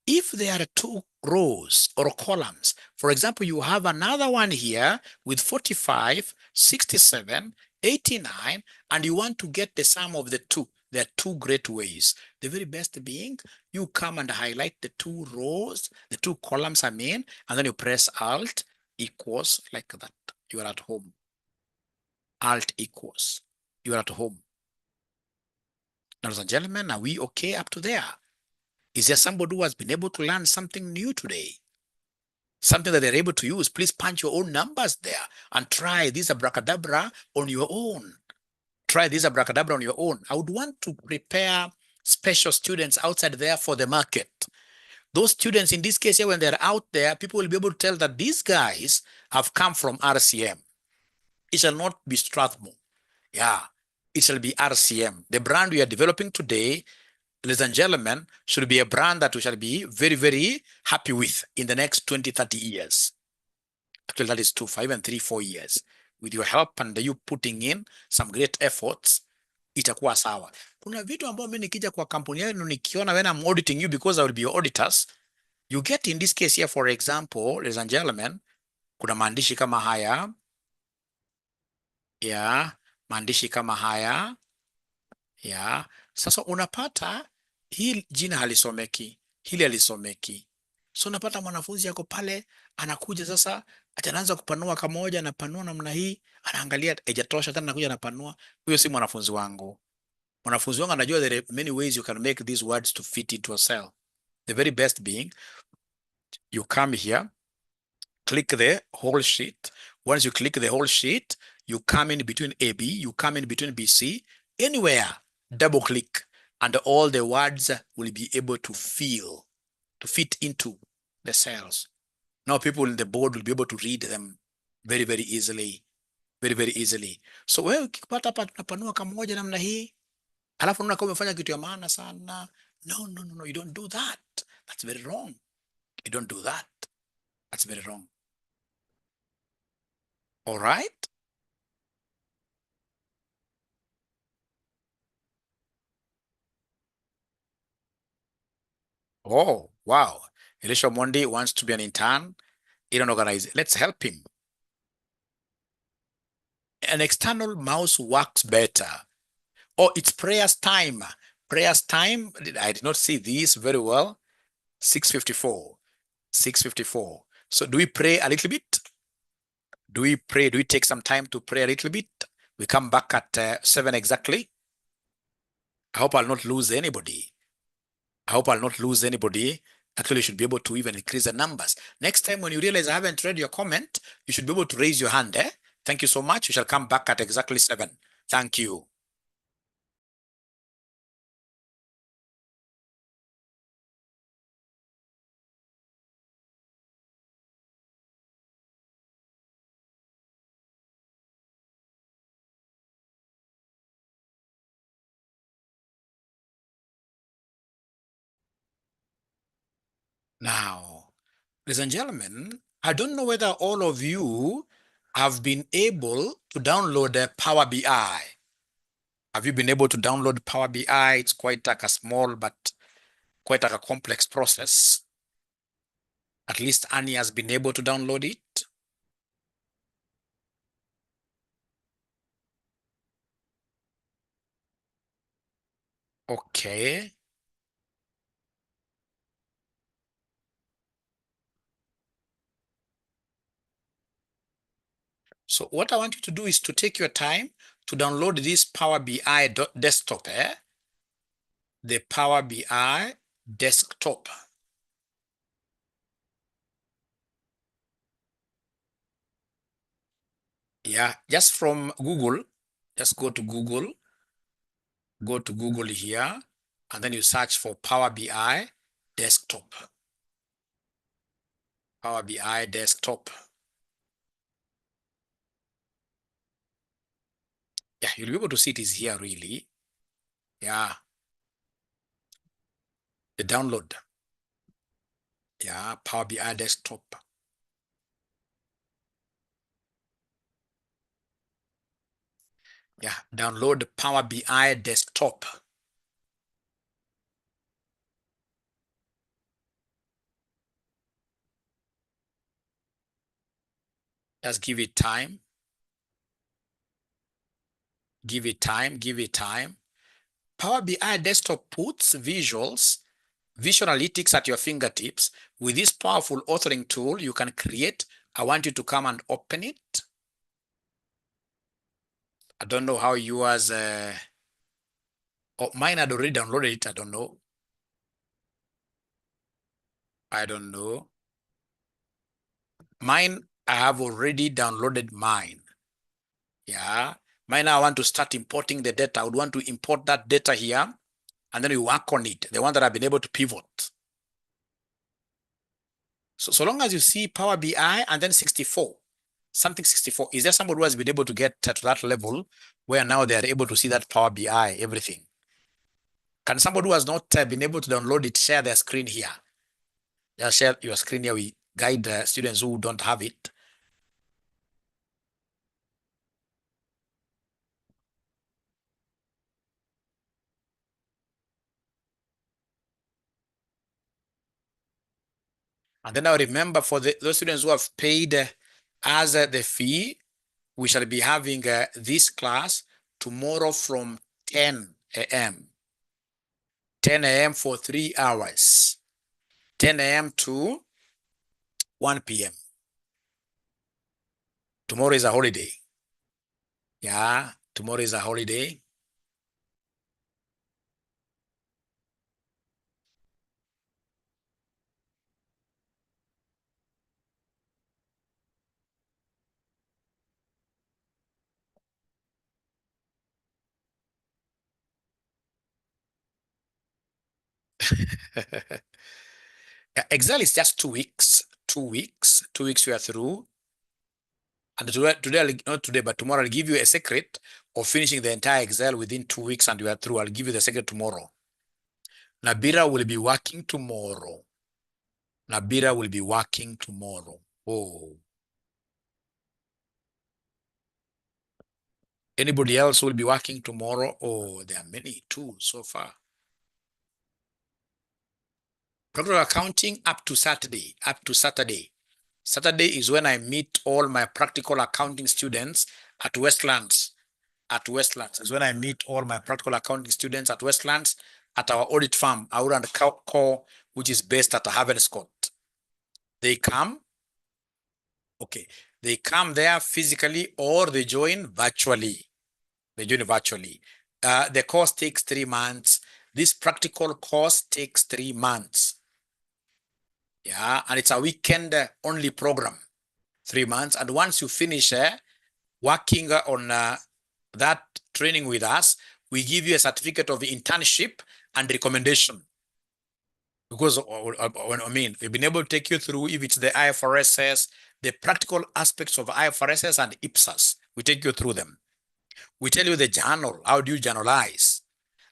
S1: If there are two rows or columns, for example, you have another one here with 45, 67, 89, and you want to get the sum of the two, there are two great ways. The very best being, you come and highlight the two rows, the two columns, and then you press Alt equals like that. You are at home. Alt equals. You are at home. Ladies and gentlemen, are we okay up to there? Is there somebody who has been able to learn something new today? Something that they're able to use? Please punch your own numbers there and try this abracadabra on your own. Try this abracadabra on your own. I would want to prepare special students outside there for the market. Those students, in this case here, when they're out there, people will be able to tell that these guys have come from RCM. It shall not be Strathmore. Yeah, it shall be RCM. The brand we are developing today, ladies and gentlemen, should be a brand that we shall be very, very happy with in the next 20, 30 years. Actually, that is 2, 5, and 3, 4 years. With your help and you putting in some great efforts, itakuwa sawa. Kuna vitu ambao mimi nikija kwa kampuni yenu nikiona when I'm auditing you because I will be your auditors, you get in this case here, for example, ladies and gentlemen, kuna maandishi kama haya. Ya, maandishi kama haya. Ya, sasa unapata hii jina halisomeki, hili halisomeki. So unapata mwanafunzi yako pale anakuja sasa, ataanza kupanua kamoja, anapanua namna hii, anaangalia haijatosha tena, anakuja anapanua. Huyo si mwanafunzi wangu. Mwanafunzi wangu anajua there are many ways you can make these words to fit into a cell. The very best being, you come here, click the whole sheet. Once you click the whole sheet, you come in between AB, you come in between BC, anywhere, double click, and all the words will be able to fit into the cells. Now people in the board will be able to read them very, very easily. Very, very easily. So wewe ukipata hapa tunapanua kamoja namna hii, alafu unaona kama umefanya kitu ya maana sana. No, you don't do that. That's very wrong. You don't do that. That's very wrong. All right? Oh, wow. Elisha Mondi wants to be an intern in an organization. Let's help him. An external mouse works better. Oh, it's prayers time. Prayers time. I did not see this very well. 6:54. 6:54. So do we pray a little bit? Do we pray? Do we take some time to pray a little bit? We come back at 7 exactly. I hope I'll not lose anybody. I hope I'll not lose anybody. Actually, you should be able to even increase the numbers. Next time when you realize I haven't read your comment, you should be able to raise your hand. Thank you so much. We shall come back at exactly 7. Thank you. Now, ladies and gentlemen, I don't know whether all of you have been able to download the Power BI. Have you been able to download Power BI? It's quite like a small but quite like a complex process. At least Annie has been able to download it. Okay. So what I want you to do is to take your time to download this Power BI desktop. The Power BI desktop. Yeah, just from Google, just go to Google here, and then you search for Power BI desktop. Power BI desktop. Yeah, you'll be able to see it is here really. Yeah. The download. Yeah, Power BI desktop. Yeah, download Power BI desktop. Just give it time. Give it time, give it time. Power BI desktop puts visuals, visual analytics at your fingertips. With this powerful authoring tool, you can create. I want you to come and open it. I don't know how yours, oh, mine had already downloaded it. I don't know. I don't know. Mine, I have already downloaded mine. Yeah. Mine, I want to start importing the data. I would want to import that data here, and then we work on it. The one that I've been able to pivot. So long as you see Power BI and then 64, something 64, is there somebody who has been able to get to that level where now they are able to see that Power BI, everything? Can somebody who has not been able to download it share their screen here? Just share your screen here. We guide students who don't have it. And then now remember, for those students who have paid as the fee, we shall be having this class tomorrow from 10 a.m. 10 a.m. for 3 hours. 10 a.m. to 1 p.m. Tomorrow is a holiday. Yeah, tomorrow is a holiday. Excel is just 2 weeks. 2 weeks. 2 weeks we are through. And today, not today, but tomorrow I'll give you a secret of finishing the entire Excel within 2 weeks and you are through. I'll give you the secret tomorrow. Nabira will be working tomorrow. Nabira will be working tomorrow. Oh. Anybody else will be working tomorrow? Oh, there are many too so far. Practical accounting up to Saturday. Up to Saturday. Saturday is when I meet all my practical accounting students at Westlands. At Westlands is when I meet all my practical accounting students at Westlands at our audit firm, 𝐂𝐈𝐅𝐀, which is based at Havenscott. They come, okay, they come there physically or they join virtually. They join virtually. The course takes 3 months. This practical course takes 3 months. Yeah, and it's a weekend only program, 3 months. And once you finish working on that training with us, we give you a certificate of internship and recommendation. Because I mean, we've been able to take you through, if it's the IFRSs, the practical aspects of IFRSs and IPSAS, we take you through them. We tell you the journal, how do you journalize?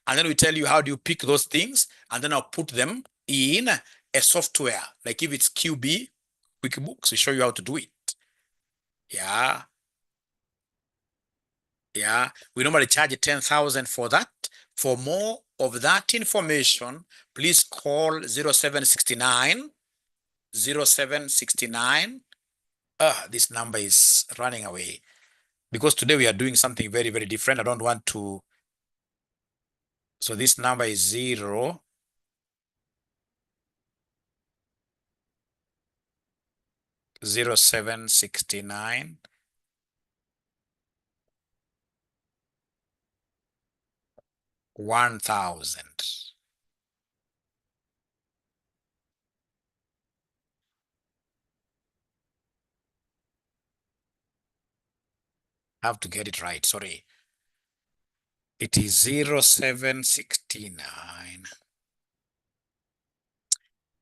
S1: And then we tell you how do you pick those things, and then I'll put them in a software. Like if it's QB, QuickBooks, we show you how to do it. Yeah. Yeah, we normally charge 10,000 for that. For more of that information, please call 0769 0769. This number is running away because today we are doing something very, very different. I don't want to. So this number is 0769 1000. I have to get it right. Sorry. It is 0769.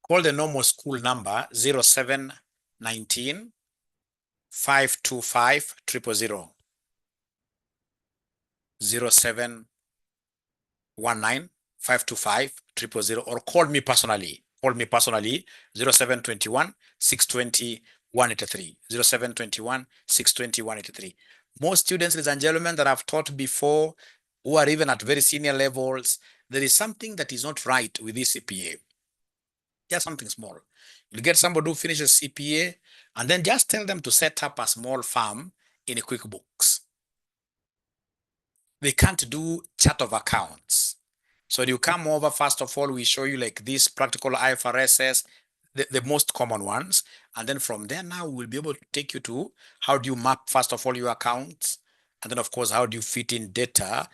S1: Call the normal school number 0719 525 000. 0719 525 000, or call me personally. Call me personally 0721 620 183. 0721 620 183. Most students, ladies and gentlemen, that I've taught before, who are even at very senior levels, there is something that is not right with this CPA. Just something small. You get somebody who finishes CPA, and then just tell them to set up a small farm in a QuickBooks. They can't do chart of accounts. So you come over, first of all, we show you like these practical IFRSs, the most common ones. And then from there now we'll be able to take you to how do you map, first of all, your accounts. And then of course, how do you fit in data?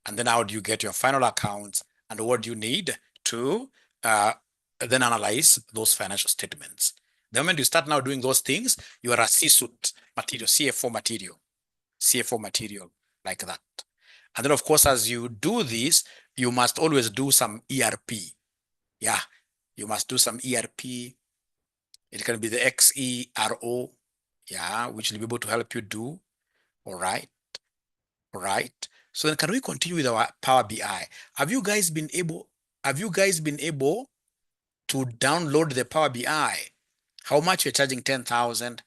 S1: And then how do you get your final accounts? And what do you need to then analyze those financial statements? The moment you start now doing those things, you are a C-suite material, CFO material like that. And then of course, as you do this, you must always do some ERP. Yeah, you must do some ERP. It can be the XERO, yeah, which will be able to help you do. All right. All right. So then can we continue with our Power BI? Have you guys been able to download the Power BI? How much you're charging? 10,000.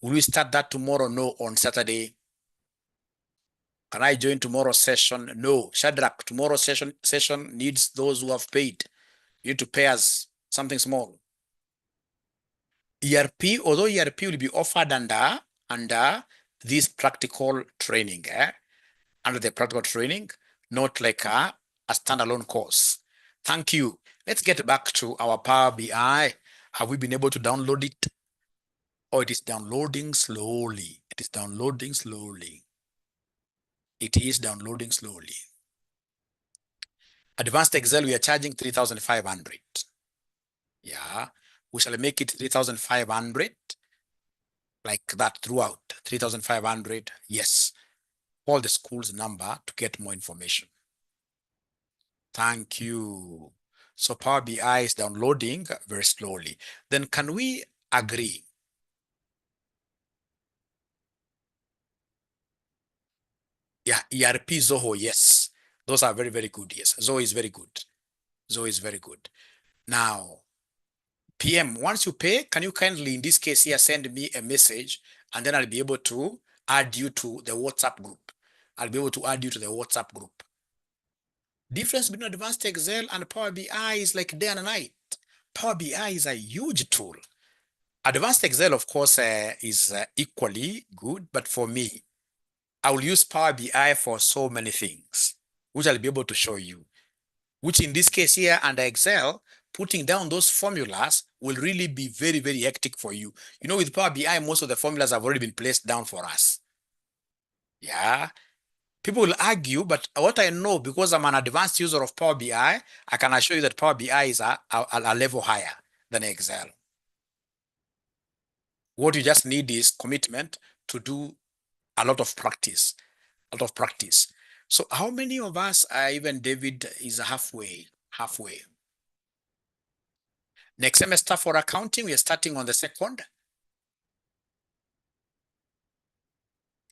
S1: Will we start that tomorrow? No, on Saturday. Can I join tomorrow's session? No. Shadrach, tomorrow's session needs those who have paid. You need to pay us something small. ERP, although ERP will be offered under this practical training, under the practical training, not like a standalone course. Thank you. Let's get back to our Power BI. Have we been able to download it? Oh, it is downloading slowly. It is downloading slowly. It is downloading slowly. Advanced Excel, we are charging 3,500. Yeah, we shall make it 3,500 like that throughout. 3,500. Yes. Call the school's number to get more information. Thank you. So Power BI is downloading very slowly. Then can we agree? Yeah, ERP Zoho, yes. Those are very, very good. Yes, Zoho is very good. Zoho is very good. Now, PM, once you pay, can you kindly, in this case here, send me a message, and then I'll be able to add you to the WhatsApp group. I'll be able to add you to the WhatsApp group. Difference between Advanced Excel and Power BI is like day and night. Power BI is a huge tool. Advanced Excel, of course, is equally good, but for me, I will use Power BI for so many things, which I'll be able to show you, which in this case here under Excel, putting down those formulas will really be very, very hectic for you. You know, with Power BI, most of the formulas have already been placed down for us. Yeah. People will argue, but what I know, because I'm an advanced user of Power BI, I can assure you that Power BI is a level higher than Excel. What you just need is commitment to do a lot of practice, So how many of us, even David, is halfway? Next semester for accounting, we are starting on the 2nd.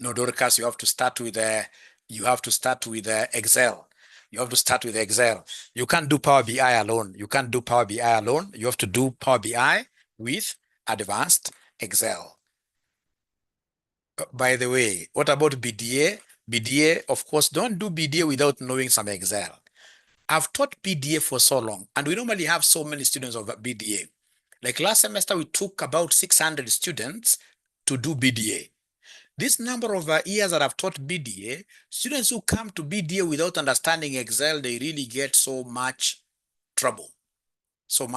S1: No, Dorcas, you have to start with Excel. You have to start with Excel. You can't do Power BI alone. You have to do Power BI with advanced Excel. By the way, what about BDA? BDA, of course, don't do BDA without knowing some Excel. I've taught BDA for so long, and we normally have so many students of BDA. Like last semester, we took about 600 students to do BDA. This number of years that I've taught BDA, students who come to BDA without understanding Excel, they really get so much trouble. So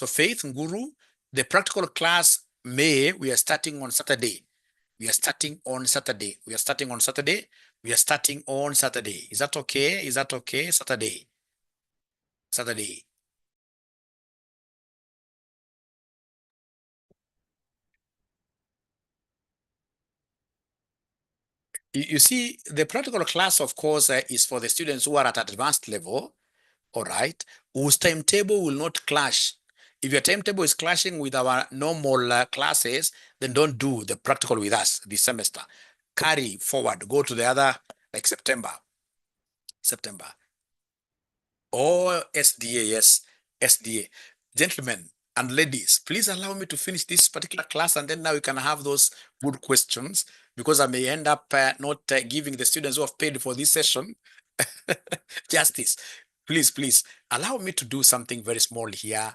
S1: Faith Nguru, the practical class, we are starting on Saturday. Is that okay? Saturday. You see, the practical class, of course, is for the students who are at advanced level, all right, whose timetable will not clash. If your timetable is clashing with our normal classes, then don't do the practical with us this semester. Carry forward, go to the other, like September. Or SDA, yes, SDA. Gentlemen, And ladies, please allow me to finish this particular class, and then now we can have those good questions, because I may end up not giving the students who have paid for this session justice. Please, please allow me to do something very small here.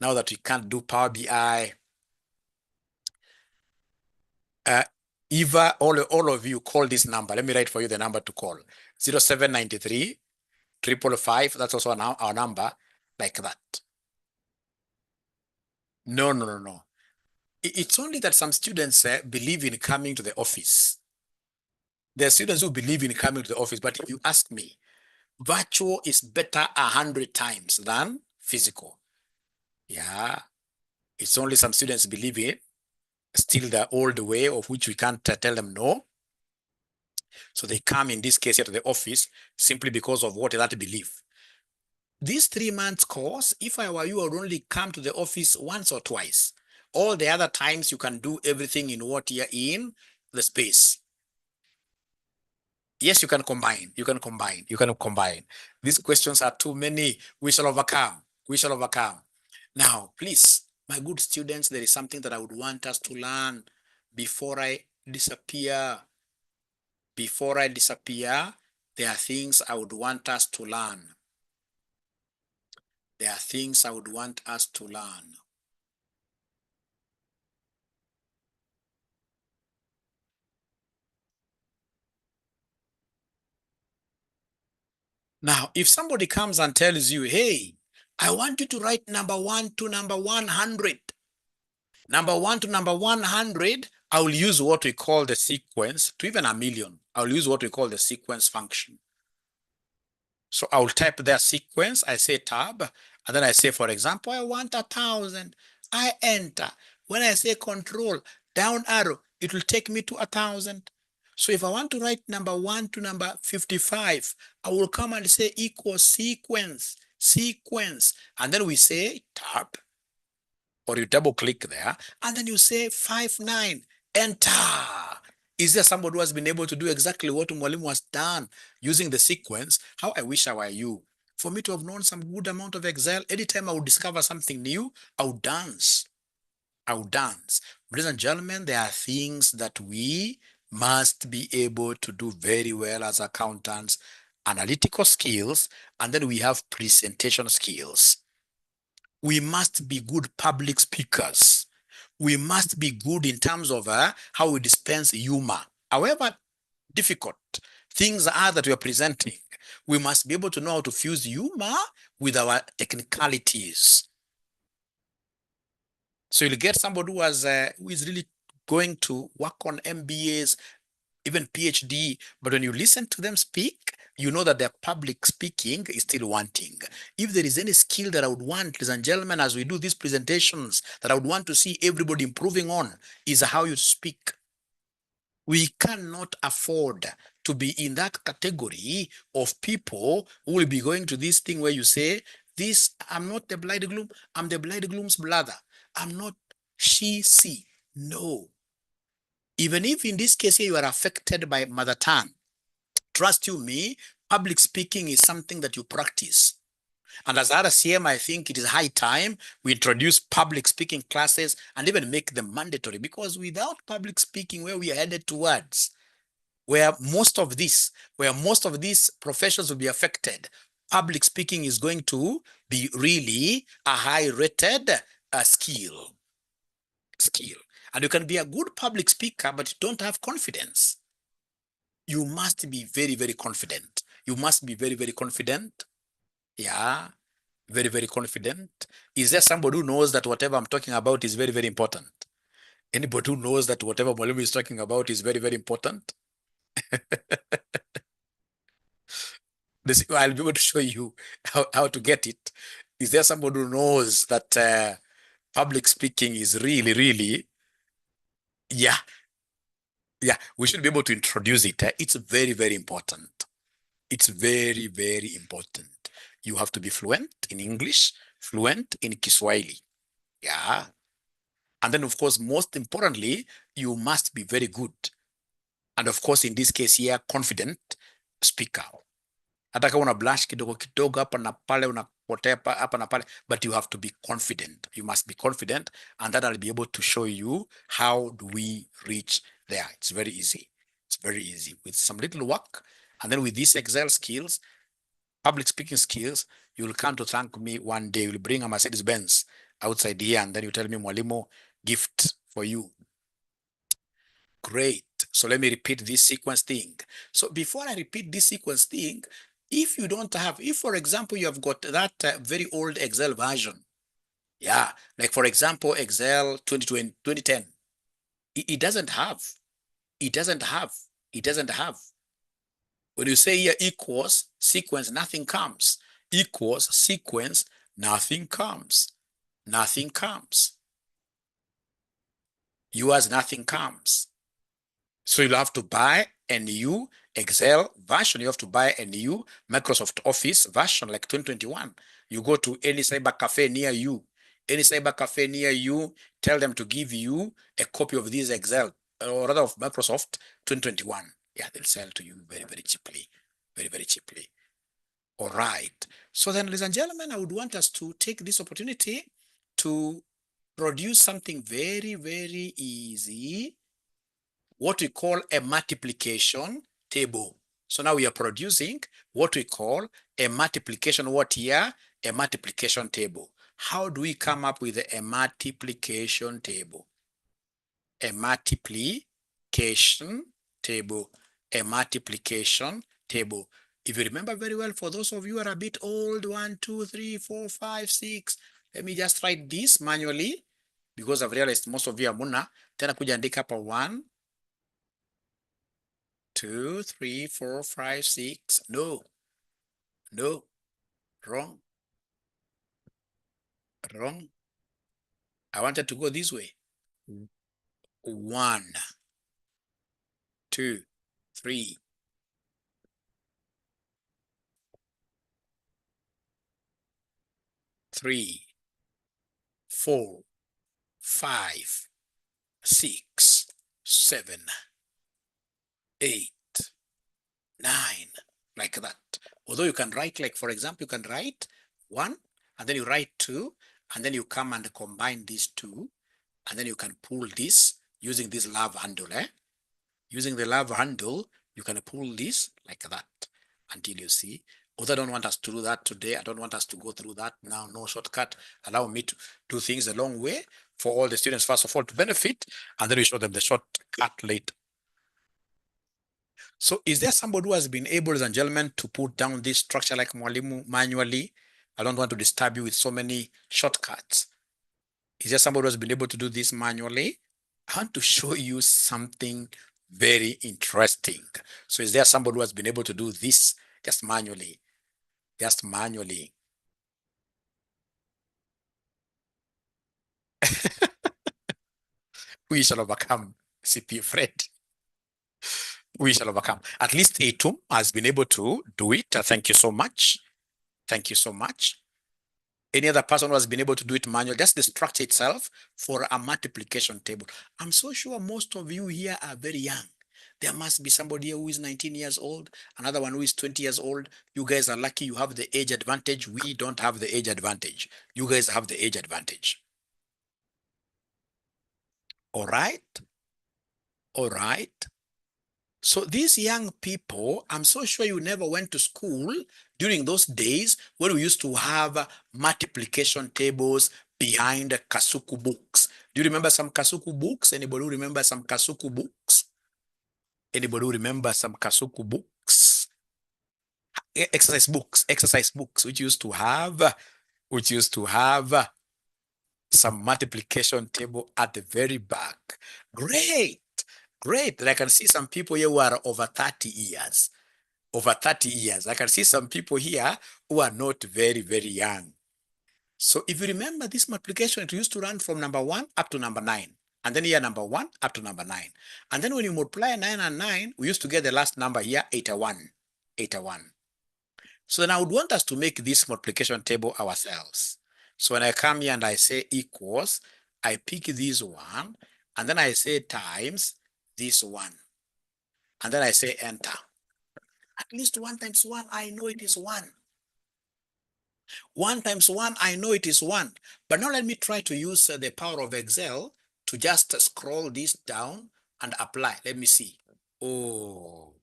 S1: Now that we can't do Power BI, Eva, all of you call this number. Let me write for you the number to call: 0793 555. That's also our number, like that. No, no, no, no. It's only that some students believe in coming to the office. There are students who believe in coming to the office, but if you ask me, virtual is better 100 times than physical. Yeah, it's only some students believe in still the old way, of which we can't tell them no. So they come in this case here to the office simply because of what that belief. This 3 months course, if I were you, I would only come to the office once or twice. All the other times you can do everything in what you're in the space. Yes, you can combine. You can combine. You can combine. These questions are too many. We shall overcome. We shall overcome. Now, please, my good students, there is something that I would want us to learn before I disappear. Before I disappear, there are things I would want us to learn. There are things I would want us to learn. Now, if somebody comes and tells you, hey, I want you to write number 1 to number 100. Number 1 to number 100, I will use what we call the sequence, to even a million. I will use what we call the sequence function. So I will type their sequence, I say tab, and then I say, for example, I want 1,000. I enter. When I say control, down arrow, it will take me to 1,000. So if I want to write number 1 to number 55, I will come and say equal sequence, and then we say tab, or you double click there, and then you say 59, enter. Is there somebody who has been able to do exactly what Mwalimu has done using the sequence? How I wish I were you. For me to have known some good amount of Excel, anytime I would discover something new, I would dance. I would dance. Ladies and gentlemen, there are things that we must be able to do very well as accountants: analytical skills, and then we have presentation skills. We must be good public speakers. We must be good in terms of how we dispense humor. However difficult things are that we are presenting, we must be able to know how to fuse humor with our technicalities. So you'll get somebody who is really going to work on MBAs, even PhD, but when you listen to them speak, you know that their public speaking is still wanting. If there is any skill that I would want, ladies and gentlemen, as we do these presentations, that I would want to see everybody improving on, is how you speak. We cannot afford to be in that category of people who will be going to this thing where you say, this, I'm not the bridegroom, I'm the bridegroom's brother. I'm not she, she. No. Even if in this case you are affected by mother tongue, trust you me, public speaking is something that you practice. And as RCM, I think it is high time we introduce public speaking classes and even make them mandatory, because without public speaking, where we are headed towards, where most of these professions will be affected, public speaking is going to be really a high-rated skill. And you can be a good public speaker, but you don't have confidence. You must be very, very confident. You must be very, very confident. Yeah, very, very confident. Is there somebody who knows that whatever I'm talking about is very, very important? Anybody who knows that whatever Mwalimu is talking about is very, very important? I'll be able to show you how to get it. Is there somebody who knows that public speaking is really, really, yeah, we should be able to introduce it. It's very, very important. It's very, very important. You have to be fluent in English, fluent in Kiswahili. Yeah. And then, of course, most importantly, you must be very good. And of course, in this case here, confident speaker. Hata kama una blush kidogo kidogo hapa na pale, unapotea hapa na pale, but you have to be confident. You must be confident, and that I'll be able to show you how do we reach there. It's very easy. It's very easy with some little work, and then with these Excel skills, public speaking skills, you will come to thank me one day. You'll bring a Mercedes Benz outside here, and then you tell me, Mwalimu, gift for you. Great. So let me repeat this sequence thing. So before I repeat this sequence thing, if you don't have, if for example, you have got that very old Excel version, yeah, like for example, Excel 2020, 2010, it doesn't have, it doesn't have, it doesn't have. When you say here equals sequence, nothing comes. Equals sequence, nothing comes. Nothing comes. Yours, nothing comes. So you'll have to buy a new Excel version. You have to buy a new Microsoft Office version like 2021. You go to any cyber cafe near you. Any cyber cafe near you, tell them to give you a copy of this Excel, or rather of Microsoft 2021. Yeah, they'll sell to you very, very cheaply. Very, very cheaply. All right. So then, ladies and gentlemen, I would want us to take this opportunity to produce something very, very easy, what we call a multiplication table. So now we are producing what we call a multiplication, what here? A multiplication table. How do we come up with a multiplication table? A multiplication table. A multiplication table. If you remember very well, for those of you who are a bit old, 1, 2, 3, 4, 5, 6, let me just write this manually, because I've realized most of you are muna. Tena kuja andika hapa 1, 2, 3, 4, 5, 6. No, no, wrong, wrong. I wanted to go this way. 1, 2, 3, 3, 4, 5, 6, 7, 8, 9, like that. Although you can write, like for example, you can write 1, and then you write 2, and then you come and combine these 2, and then you can pull this using this love handle. Using the love handle, you can pull this like that until you see. Although I don't want us to do that today, I don't want us to go through that now, no shortcut. Allow me to do things the long way for all the students, first of all, to benefit, and then we show them the shortcut later. So is there somebody who has been able, ladies and gentlemen, to put down this structure like Mwalimu manually? I don't want to disturb you with so many shortcuts. Is there somebody who has been able to do this manually? I want to show you something very interesting. So is there somebody who has been able to do this just manually? Just manually. We shall overcome, CP Fred. We shall overcome. At least Atum has been able to do it. Thank you so much. Thank you so much. Any other person who has been able to do it manually, just the structure itself for a multiplication table. I'm so sure most of you here are very young. There must be somebody who is 19 years old, another one who is 20 years old. You guys are lucky you have the age advantage. We don't have the age advantage. You guys have the age advantage. All right? All right. So these young people, I'm so sure you never went to school during those days when we used to have multiplication tables behind Kasuku books. Do you remember some Kasuku books? Anybody who remember some Kasuku books? Anybody who remember some Kasuku books? Exercise books, which used to have some multiplication table at the very back. Great. Great. And I can see some people here who are over 30 years. Over 30 years. I can see some people here who are not very, very young. So if you remember this multiplication, it used to run from number 1 up to number 9. And then here number 1 up to number 9. And then when you multiply 9 and 9, we used to get the last number here, 81. 81. So then I would want us to make this multiplication table ourselves. So when I come here and I say equals, I pick this one, and then I say times this one. And then I say enter. At least 1 times 1, I know it is 1. 1 times 1, I know it is 1. But now let me try to use the power of Excel to just scroll this down and apply. Let me see. Oh,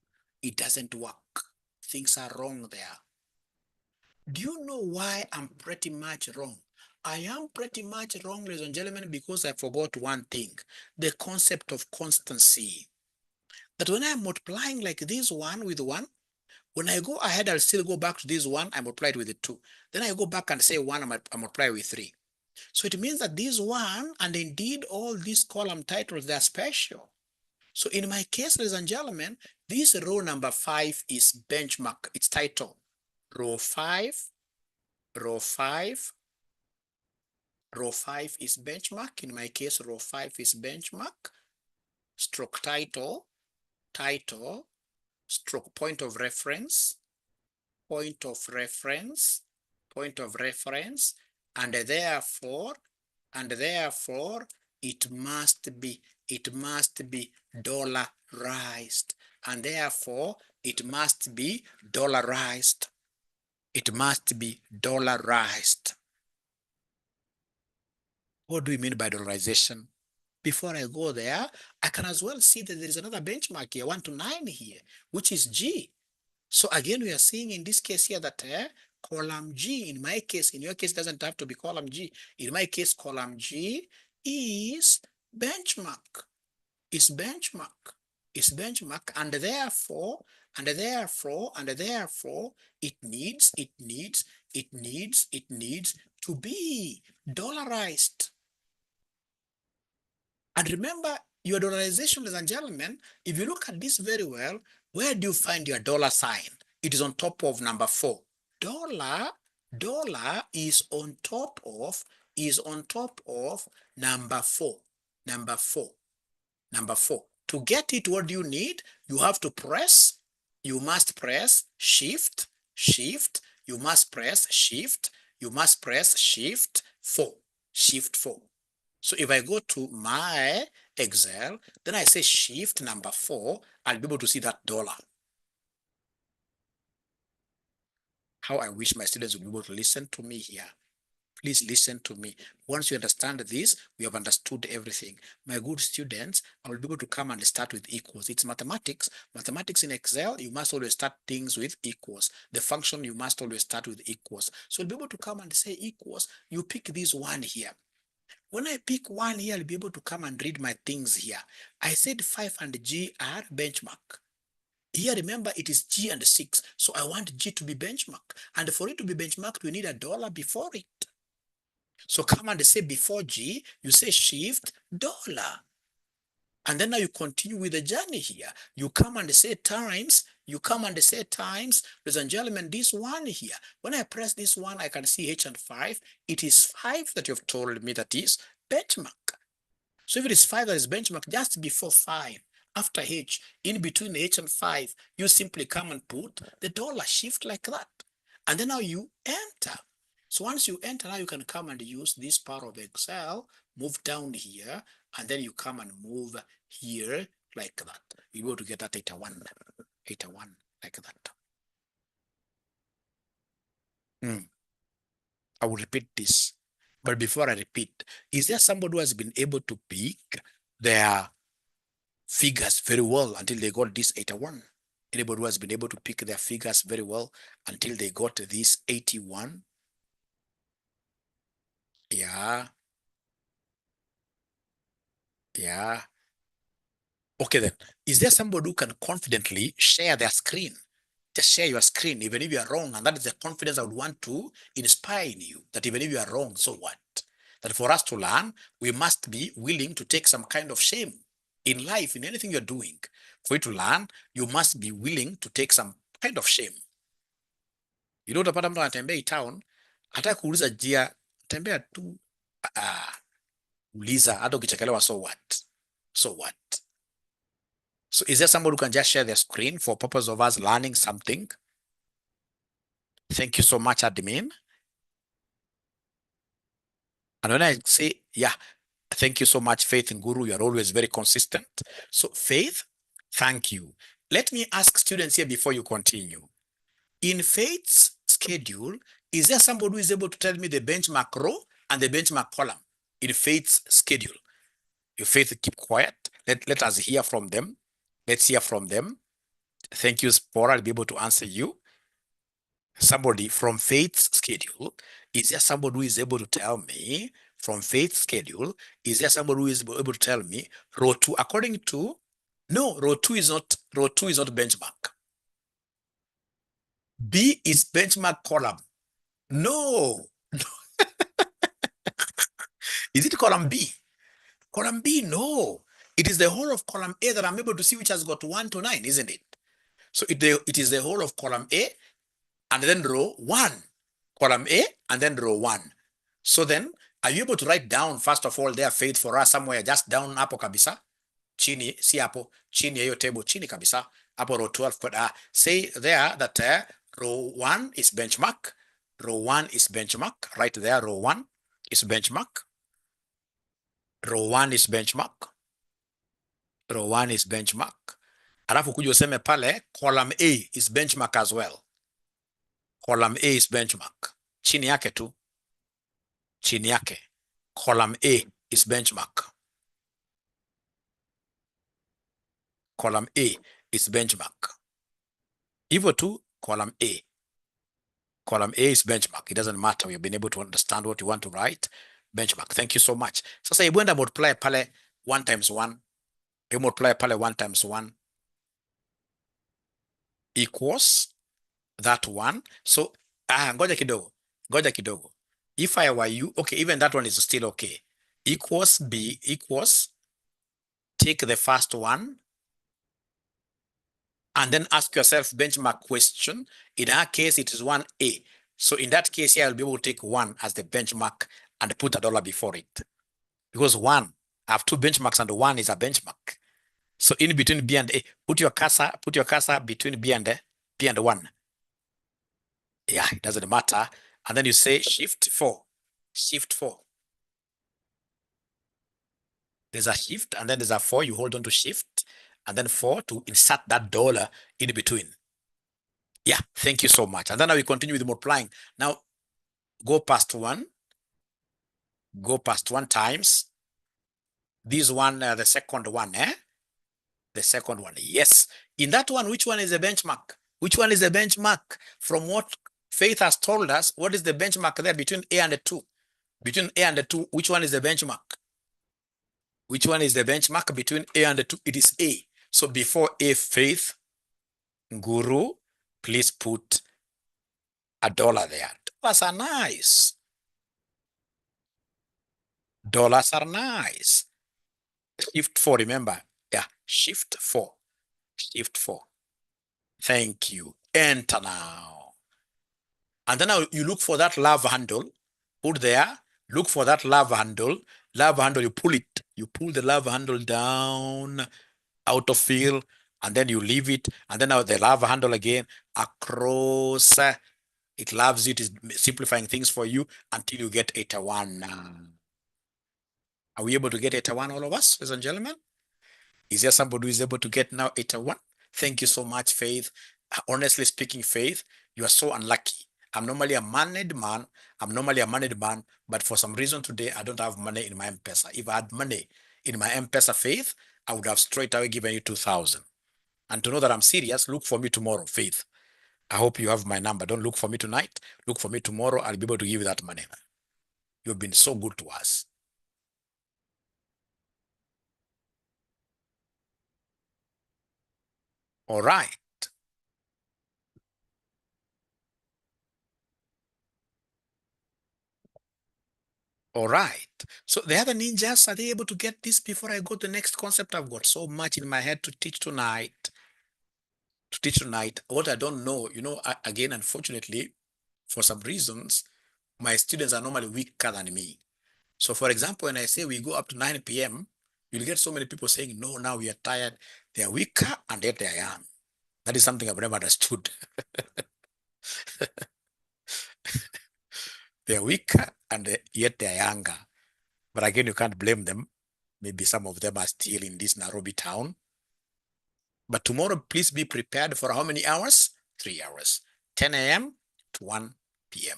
S1: it doesn't work. Things are wrong there. Do you know why I'm pretty much wrong? I am pretty much wrong, ladies and gentlemen, because I forgot one thing, the concept of constancy. That when I'm multiplying like this 1 with 1, when I go ahead, I'll still go back to this 1, I multiply it with the 2. Then I go back and say 1, I multiply with 3. So it means that this 1, and indeed all these column titles, they're special. So in my case, ladies and gentlemen, this row number 5 is benchmark, it's title. Row 5, row 5, row 5 is benchmark. In my case, row 5 is benchmark, stroke title, title, stroke point of reference, point of reference, point of reference, and therefore, it must be dollarized, and therefore it must be dollarized. It must be dollarized. What do we mean by dollarization? Before I go there, I can as well see that there is another benchmark here, 1 to 9 here, which is G. So again, we are seeing in this case here that column G, in my case, in your case, doesn't have to be column G. In my case, column G is benchmark, is benchmark, is benchmark, and therefore, it needs to be dollarized. And remember, your dollarization, ladies and gentlemen, if you look at this very well, where do you find your dollar sign? It is on top of number 4. Dollar is on top of number 4. Number 4. Number 4. To get it, what do you need? You have to press, you must press shift, you must press shift, 4. Shift 4. So if I go to my Excel, then I say shift number 4, I'll be able to see that dollar. How I wish my students would be able to listen to me here. Please listen to me. Once you understand this, we have understood everything. My good students, I will be able to come and start with equals. It's mathematics. Mathematics in Excel, you must always start things with equals. The function, you must always start with equals. So you'll be able to come and say equals. You pick this 1 here. When I pick 1 here, I'll be able to come and read my things here. I said 5 and G are benchmark. Here, remember, it is G and 6. So I want G to be benchmark. And for it to be benchmarked, we need a dollar before it. So come and say before G, you say shift dollar. And then now you continue with the journey here. You come and say times, ladies and gentlemen, this 1 here. When I press this 1, I can see H and 5. It is 5 that you've told me that is benchmark. So if it is 5 that is benchmark, just before 5, after H, in between H and 5, you simply come and put the dollar shift like that. And then now you enter. So once you enter, now you can come and use this part of Excel, move down here, and then you come and move here like that. You're able to get that 81 like that. I will repeat this. But before I repeat, is there somebody who has been able to pick their figures very well until they got this 81? Anybody who has been able to pick their figures very well until they got this 81? Yeah. Okay then. Is there somebody who can confidently share their screen? Just share your screen, even if you are wrong. And that is the confidence I would want to inspire in you, that even if you are wrong, so what? That for us to learn, we must be willing to take some kind of shame in life, in anything you're doing. For you to learn, you must be willing to take some kind of shame. You know, utapata mtu anatembea town, hata kuuliza njia, tembea tu, uliza, hata ukichekelewa, so what? So what? So is there somebody who can just share their screen for purpose of us learning something? Thank you so much, admin. And when I say, yeah, thank you so much, Faith and Guru, you're always very consistent. So Faith, thank you. let me ask students here before you continue. In Faith's schedule, is there somebody who is able to tell me the benchmark row and the benchmark column in Faith's schedule? You Faith, keep quiet. Let us hear from them. Let's hear from them. Thank you, Spora. I'll be able to answer you. Somebody from Faith's schedule, is there somebody who is able to tell me from Faith's schedule, is there somebody who is able to tell me row 2 according to, no, row 2 is not benchmark. B is benchmark column. No. Is it column B? Column B, no. It is the whole of column A that I'm able to see, which has got 1 to 9, isn't it? So it is the whole of column A and then row 1. Column A and then row 1. So then, are you able to write down, first of all, their Faith for us somewhere, just down hapo kabisa? Chini, si hapo, chini ya hiyo table, chini kabisa, hapo row 12. Say there that row 1 is benchmark. Row 1 is benchmark. Right there, row 1 is benchmark. Row 1 is benchmark. Row 1 is benchmark. Alafu kuja useme pale, column A is benchmark as well. Column A is benchmark. Chini yake tu. Chini yake. Column A is benchmark. Column A is benchmark. Hivyo tu, column A. Column A is benchmark. It doesn't matter. We've been able to understand what you want to write. Benchmark. Thank you so much. Sasa hebu enda multiply pale 1 times 1. You multiply pale 1 times 1 equals that one. So, ngoja kidogo. If I were you, okay, even that one is still okay. Equals B equals, take the first one and then ask yourself benchmark question. In our case, it is 1A. So in that case here, I'll be able to take 1 as the benchmark and put $1 before it. Because 1, I have 2 benchmarks and 1 is a benchmark. So in between B and A, put your cursor between B and 1. Yeah, it doesn't matter. And then you say shift 4. Shift 4. There's a shift and then there's a 4. You hold on to shift and then 4 to insert that $1 in between. Yeah, thank you so much. And then now we continue with multiplying. Now go past 1. Go past 1 times this one, the second one, The second one, yes. In that one, which one is the benchmark? Which one is the benchmark? From what Faith has told us, what is the benchmark there between A and 2? Between A and 2, which one is the benchmark? Which one is the benchmark between A and 2? It is A. So before A, Faith, Guru, please put $1 there. Dollars are nice. Dollars are nice. Shift 4, remember. Yeah, shift 4. Shift 4. Thank you. Enter now. And then now you look for that love handle. Put there. Look for that love handle. Love handle, you pull it. You pull the love handle down out of fill. And then you leave it. And then now the love handle again across. It loves it. It's simplifying things for you until you get 81. Are we able to get 81, all of us, ladies and gentlemen? Is there somebody who is able to get now 81? Thank you so much, Faith. Honestly speaking, Faith, you are so unlucky. I'm normally a managed man. But for some reason today, I don't have money in my M-Pesa. If I had money in my M-Pesa, Faith, I would have straight away given you 2,000. And to know that I'm serious, look for me tomorrow, Faith. I hope you have my number. Don't look for me tonight. Look for me tomorrow. I'll be able to give you that money. You've been so good to us. All right. All right. So the other ninjas, are they able to get this before I go to the next concept? I've got so much in my head to teach tonight. What I don't know, again, unfortunately, for some reasons, my students are normally weaker than me. So for example, when I say we go up to 9 p.m., you'll get so many people saying, no, now we are tired. They are weaker and yet they are young. That is something I've never understood. They are weaker and yet they are younger. But again, you can't blame them. Maybe some of them are still in this Nairobi town. But tomorrow, please be prepared for how many hours? 3 hours, 10 a.m. to 1 p.m.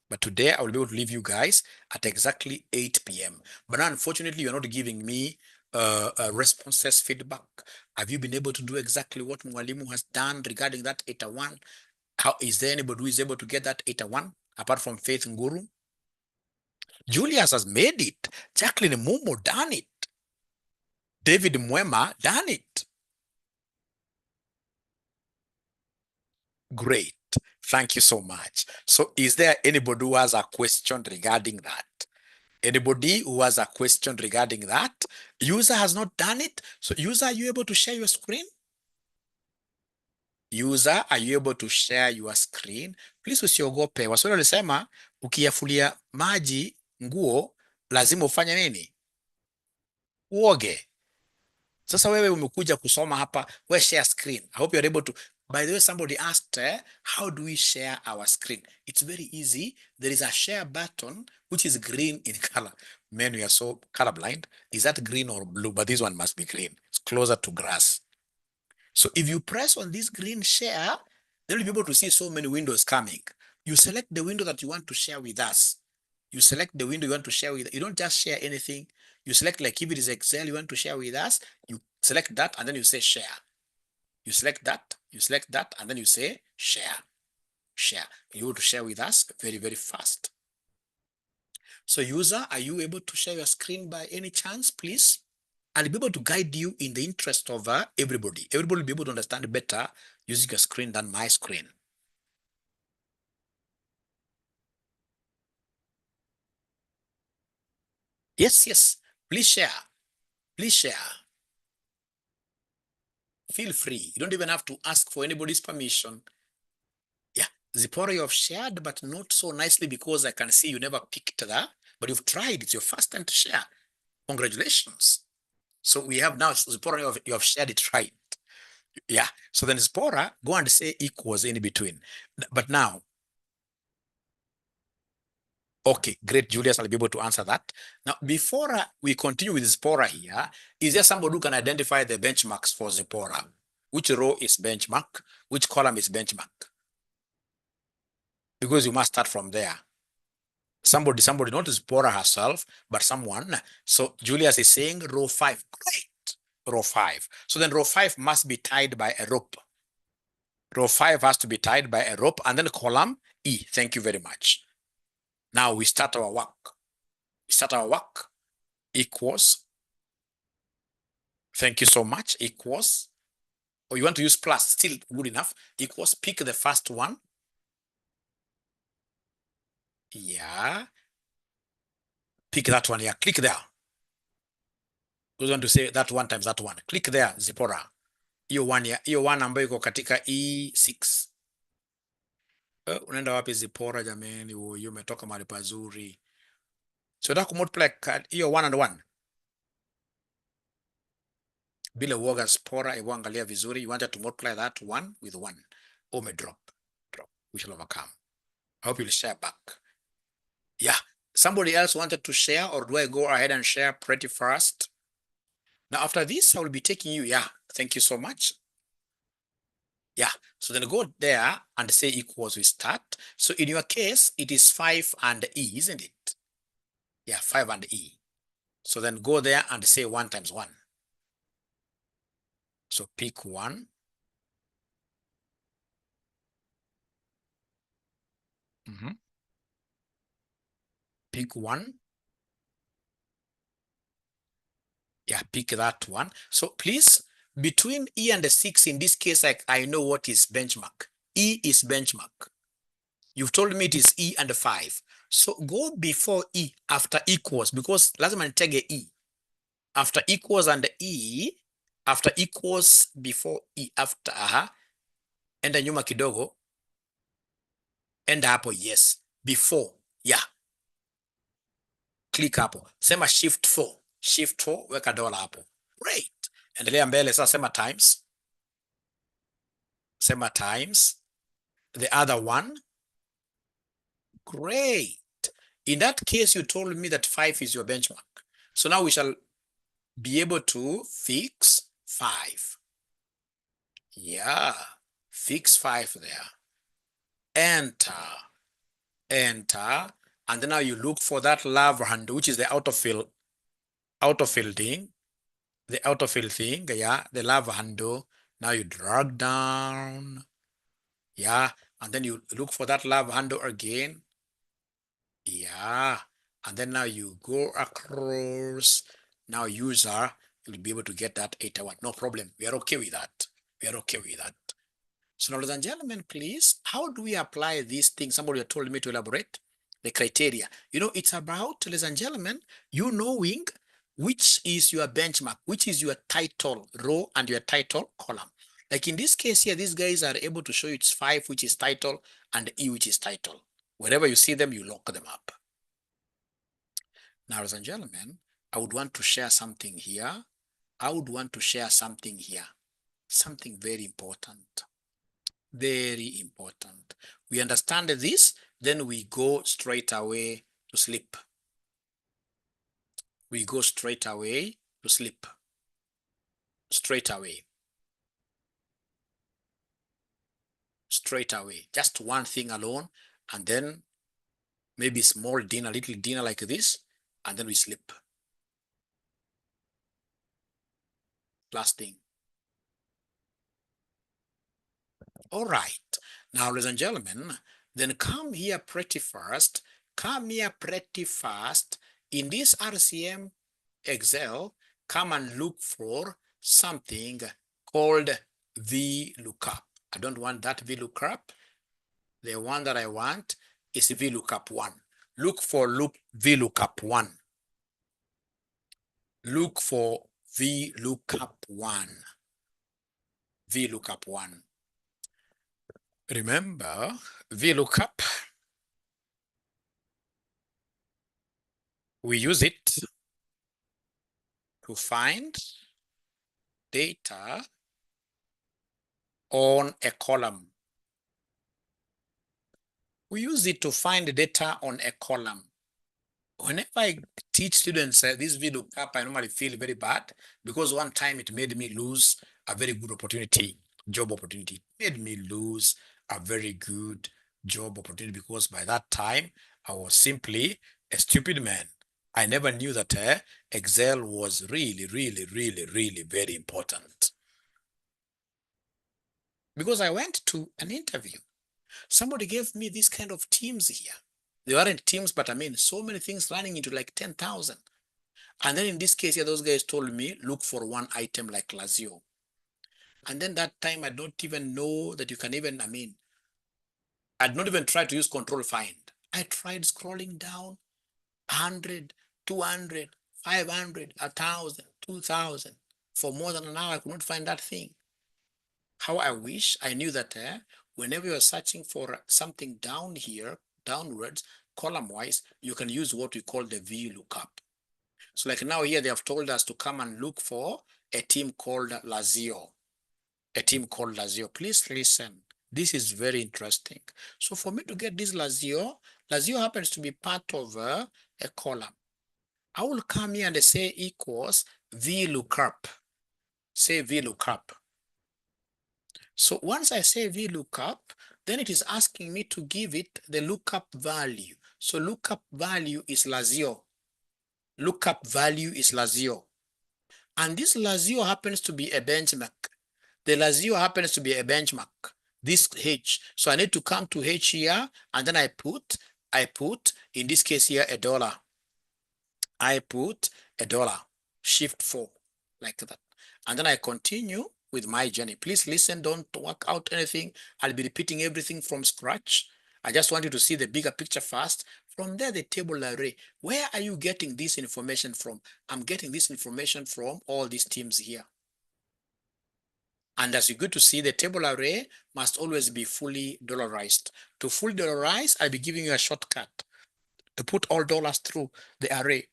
S1: But today I will be able to leave you guys at exactly 8 p.m. But unfortunately, you're not giving me responses feedback. Have you been able to do exactly what Mwalimu has done regarding that 8-1? How is there anybody who is able to get that 8-1 apart from Faith Nguru? Julius has made it. Jacqueline Mumo done it. David Mwema done it. Great. Thank you so much. So is there anybody who has a question regarding that? Anybody who has a question regarding that? User has not done it. So user, are you able to share your screen? User, are you able to share your screen? Please usiogope. Waswahili walisema ukiyafulia maji nguo lazima ufanye nini? Uoge. Sasa wewe umekuja kusoma hapa, we share screen. I hope you're able to. By the way, somebody asked, how do we share our screen? It's very easy. There is a share button, which is green in color. Men, we are so colorblind. Is that green or blue? But this one must be green. It's closer to grass. So if you press on this green share, then you'll be able to see so many windows coming. You select the window that you want to share with us. You select the window you want to share with. You don't just share anything. You select, like if it is Excel you want to share with us, you select that and then you say share. You select that, and then you say share. Share. You want to share with us very, very fast. So user, are you able to share your screen by any chance, please? I'll be able to guide you in the interest of everybody. Everybody will be able to understand better using your screen than my screen. Yes, yes. Please share. Please share. Feel free. You don't even have to ask for anybody's permission. Yeah, Zipporah, you have shared, but not so nicely because I can see you never picked that. But you've tried. It's your first time to share. Congratulations. So we have now, Zipporah, you have shared it right. Yeah. So then Zipporah, go and say equals in between. But now, okay, great, Julius, I'll be able to answer that. Now, before we continue with Zipporah here, is there somebody who can identify the benchmarks for Zipporah? Which row is benchmark? Which column is benchmark? Because you must start from there. Somebody, not Zipporah herself, but someone. So Julius is saying row 5. Great, row 5. So then row 5 must be tied by a rope. Row 5 has to be tied by a rope, and then column E. Thank you very much. Now we start our work. Equals. Thank you so much. Equals. Or you want to use plus, still good enough. Equals. Pick the first one. Yeah. Pick that one here. Click there. We're going to say that one times that one. Click there, Zipporah. Hiyo one ya, hiyo one ambayo iko katika E6. Unaenda wapi Zipporah jameni? Huyu umetoka mahali pazuri. So nataka kumultiply hiyo 1 and 1. Bila uoga Zipporah, hebu angalia vizuri. You wanted to multiply that 1 with 1. Drop. We shall overcome. I hope you'll share back. Yeah. Somebody else wanted to share, or do I go ahead and share pretty fast? Now, after this, I will be taking you. Yeah. Thank you so much. Yeah. So then go there and say equals, we start. So in your case, it is 5 and E, isn't it? Yeah, 5 and E. So then go there and say 1 times 1. So pick 1. Pick 1. Yeah, pick that one. So please, between E and the 6, in this case, I know what is benchmark. E is benchmark. You've told me it is E and 5. So go before E after equals, because lazima nitege E. After equals and E, after equals before E, after enda nyuma kidogo, enda hapo, yes. Before, yeah. Click hapo. Sema shift 4. Shift 4, weka dola hapo. Great. Endelea mbele, sasa sema times. Sema times. The other one. Great. In that case, you told me that 5 is your benchmark. So now we shall be able to fix 5. Yeah, fix 5 there. Enter, enter, and then now you look for that love handle, which is the autofill thing, yeah, the love handle. Now you drag down, yeah, and then you look for that love handle again, yeah, and then now you go across. Now user will be able to get that 81, no problem. We are okay with that. We are okay with that. So now, ladies and gentlemen, please, how do we apply these things? Somebody had told me to elaborate the criteria. You know, it's about, ladies and gentlemen, you knowing which is your benchmark, which is your title row and your title column. Like in this case here, these guys are able to show you it's 5, which is title, and E, which is title. Wherever you see them, you lock them up. Now, ladies and gentlemen, I would want to share something here. Something very important. Very important. We understand this, then we go straight away to sleep. We go straight away to sleep. Straight away. Straight away. Just one thing alone, and then maybe small dinner, little dinner like this, and then we sleep. Last thing. All right. Now, ladies and gentlemen, then come here pretty fast. Come here pretty fast. In this RCM Excel, come and look for something called VLOOKUP. I don't want that VLOOKUP. The one that I want is VLOOKUP 1. Look for VLOOKUP 1. Look for VLOOKUP 1. VLOOKUP 1. Remember, VLOOKUP, we use it to find data on a column. We use it to find data on a column. Whenever I teach students this VLOOKUP, I normally feel very bad because one time it made me lose a very good opportunity, job opportunity. It made me lose a very good job opportunity because by that time I was simply a stupid man. I never knew that Excel was really very important. Because I went to an interview. Somebody gave me this kind of teams here. They weren't teams, but I mean, so many things running into like 10,000. And then in this case here, those guys told me, look for one item like 𝐂𝐈𝐅𝐿. And then that time, I don't even know that you can even, I'd not even tried to use control find. I tried scrolling down 100, 200, 500, 1,000, 2,000. For more than an hour, I could not find that thing. How I wish I knew that whenever you're searching for something down here, downwards, column-wise, you can use what we call the VLOOKUP. So like now here, they have told us to come and look for a team called 𝐂𝐈𝐅𝐿. A team called 𝐂𝐈𝐅𝐿. Please listen. This is very interesting. So for me to get this 𝐂𝐈𝐅𝐿 happens to be part of a column. I will come here and say equals VLOOKUP. Say VLOOKUP. So once I say VLOOKUP, then it is asking me to give it the lookup value. So lookup value is 𝐂𝐈𝐼𝐿. Lookup value is 𝐂𝐈𝐼𝐿. And this 𝐂𝐈𝐼𝐿 happens to be a benchmark. The 𝐂𝐈𝐼𝐿 happens to be a benchmark. This H. So I need to come to H here, and then I put, in this case here, $1. I put $1, shift 4, like that. And then I continue with my journey. Please listen, don't work out anything. I'll be repeating everything from scratch. I just want you to see the bigger picture first. From there, the table array. Where are you getting this information from? I'm getting this information from all these teams here. And as you go to see, the table array must always be fully dollarized. To fully dollarize, I'll be giving you a shortcut to put all dollars through the array.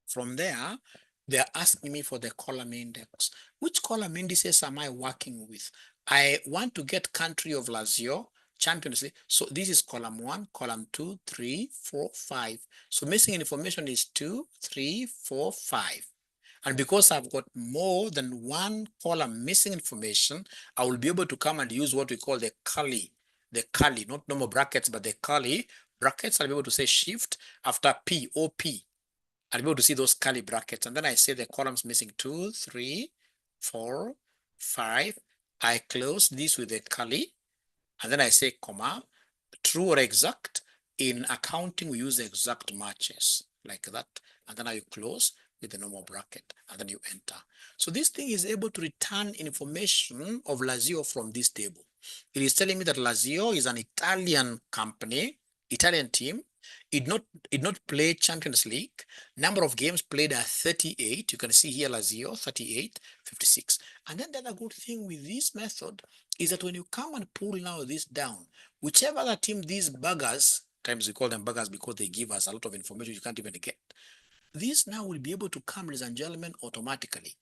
S1: From there, they're asking me for the column index. Which column indices am I working with? I want to get country of 𝐂𝐈𝐼𝐿, Champions League. So this is column 1, column 2, 3, 4, 5. So missing information is 2, 3, 4, 5. And because I've got more than one column missing information, I will be able to come and use what we call the curly, not normal brackets, but the curly brackets. I'll be able to say shift after P, OP. I'll be able to see those curly brackets. And then I say the columns missing 2, 3, 4, 5. I close this with a curly. And then I say comma, true or exact. In accounting, we use exact matches like that. And then I close with the normal bracket, and then you enter. So this thing is able to return information of Lazio from this table. It is telling me that Lazio is an Italian company, Italian team. It did not play Champions League. Number of games played are 38. You can see here Lazio 38, 56. And then the other good thing with this method is that when you come and pull now this down, whichever other team these buggers, times we call them buggers because they give us a lot of information you can't even get. This now will be able to come, ladies and gentlemen, automatically.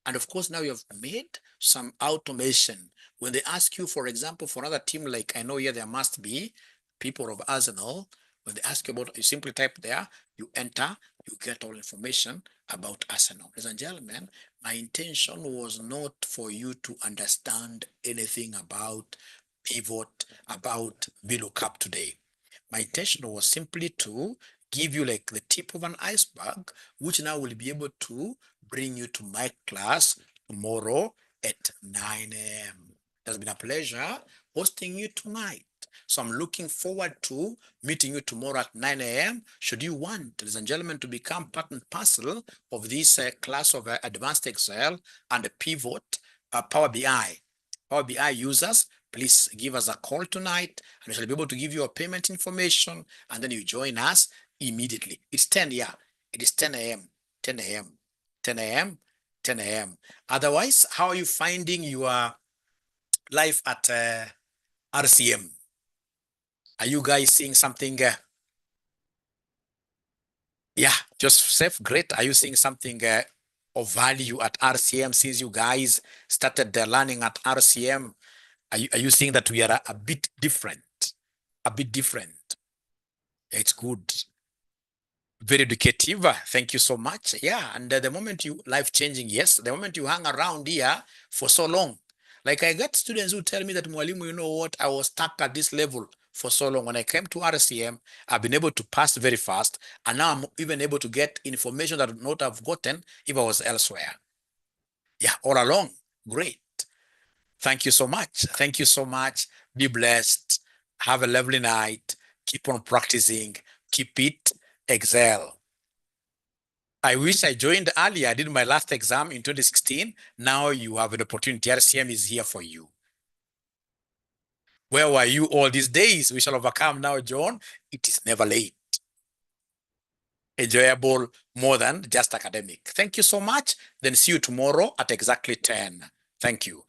S1: And of course, now you have made some automation. When they ask you, for example, for another team, like I know here there must be people of Arsenal. When they ask you about, you simply type there, you enter, you get all information about Arsenal. Ladies and gentlemen, my intention was not for you to understand anything about pivot, about VLOOKUP today. My intention was simply to give you like the tip of an iceberg, which now will be able to bring you to my class tomorrow at 9 a.m. It has been a pleasure hosting you tonight. So I'm looking forward to meeting you tomorrow at 9 a.m. Should you want, ladies and gentlemen, to become part and parcel of this class of Advanced Excel and Pivot Power BI. Power BI users, please give us a call tonight and we shall be able to give you a payment information and then you join us immediately. It's 10, yeah. It is 10 a.m., 10 a.m., 10 a.m., 10 a.m. Otherwise, how are you finding your life at RCM? Are you guys seeing something? Yeah, Joseph, great. Are you seeing something of value at RCM since you guys started learning at RCM? Are you seeing that we are a bit different? A bit different. It's good. Very educative. Thank you so much. Yeah, and the moment you life-changing, yes, the moment you hang around here for so long. Like I get students who tell me that, Mwalimu, you know what, I was stuck at this level for so long. When I came to RCM, I've been able to pass very fast, and now I'm even able to get information that I would not have gotten if I was elsewhere. Yeah, all along. Great. Thank you so much. Thank you so much. Be blessed. Have a lovely night. Keep on practicing. Keep it. Excel. I wish I joined earlier. I did my last exam in 2016. Now you have an opportunity. RCM is here for you. Where were you all these days? We shall overcome now, John. It is never late. Enjoyable more than just academic. Thank you so much. Then see you tomorrow at exactly 10. Thank you.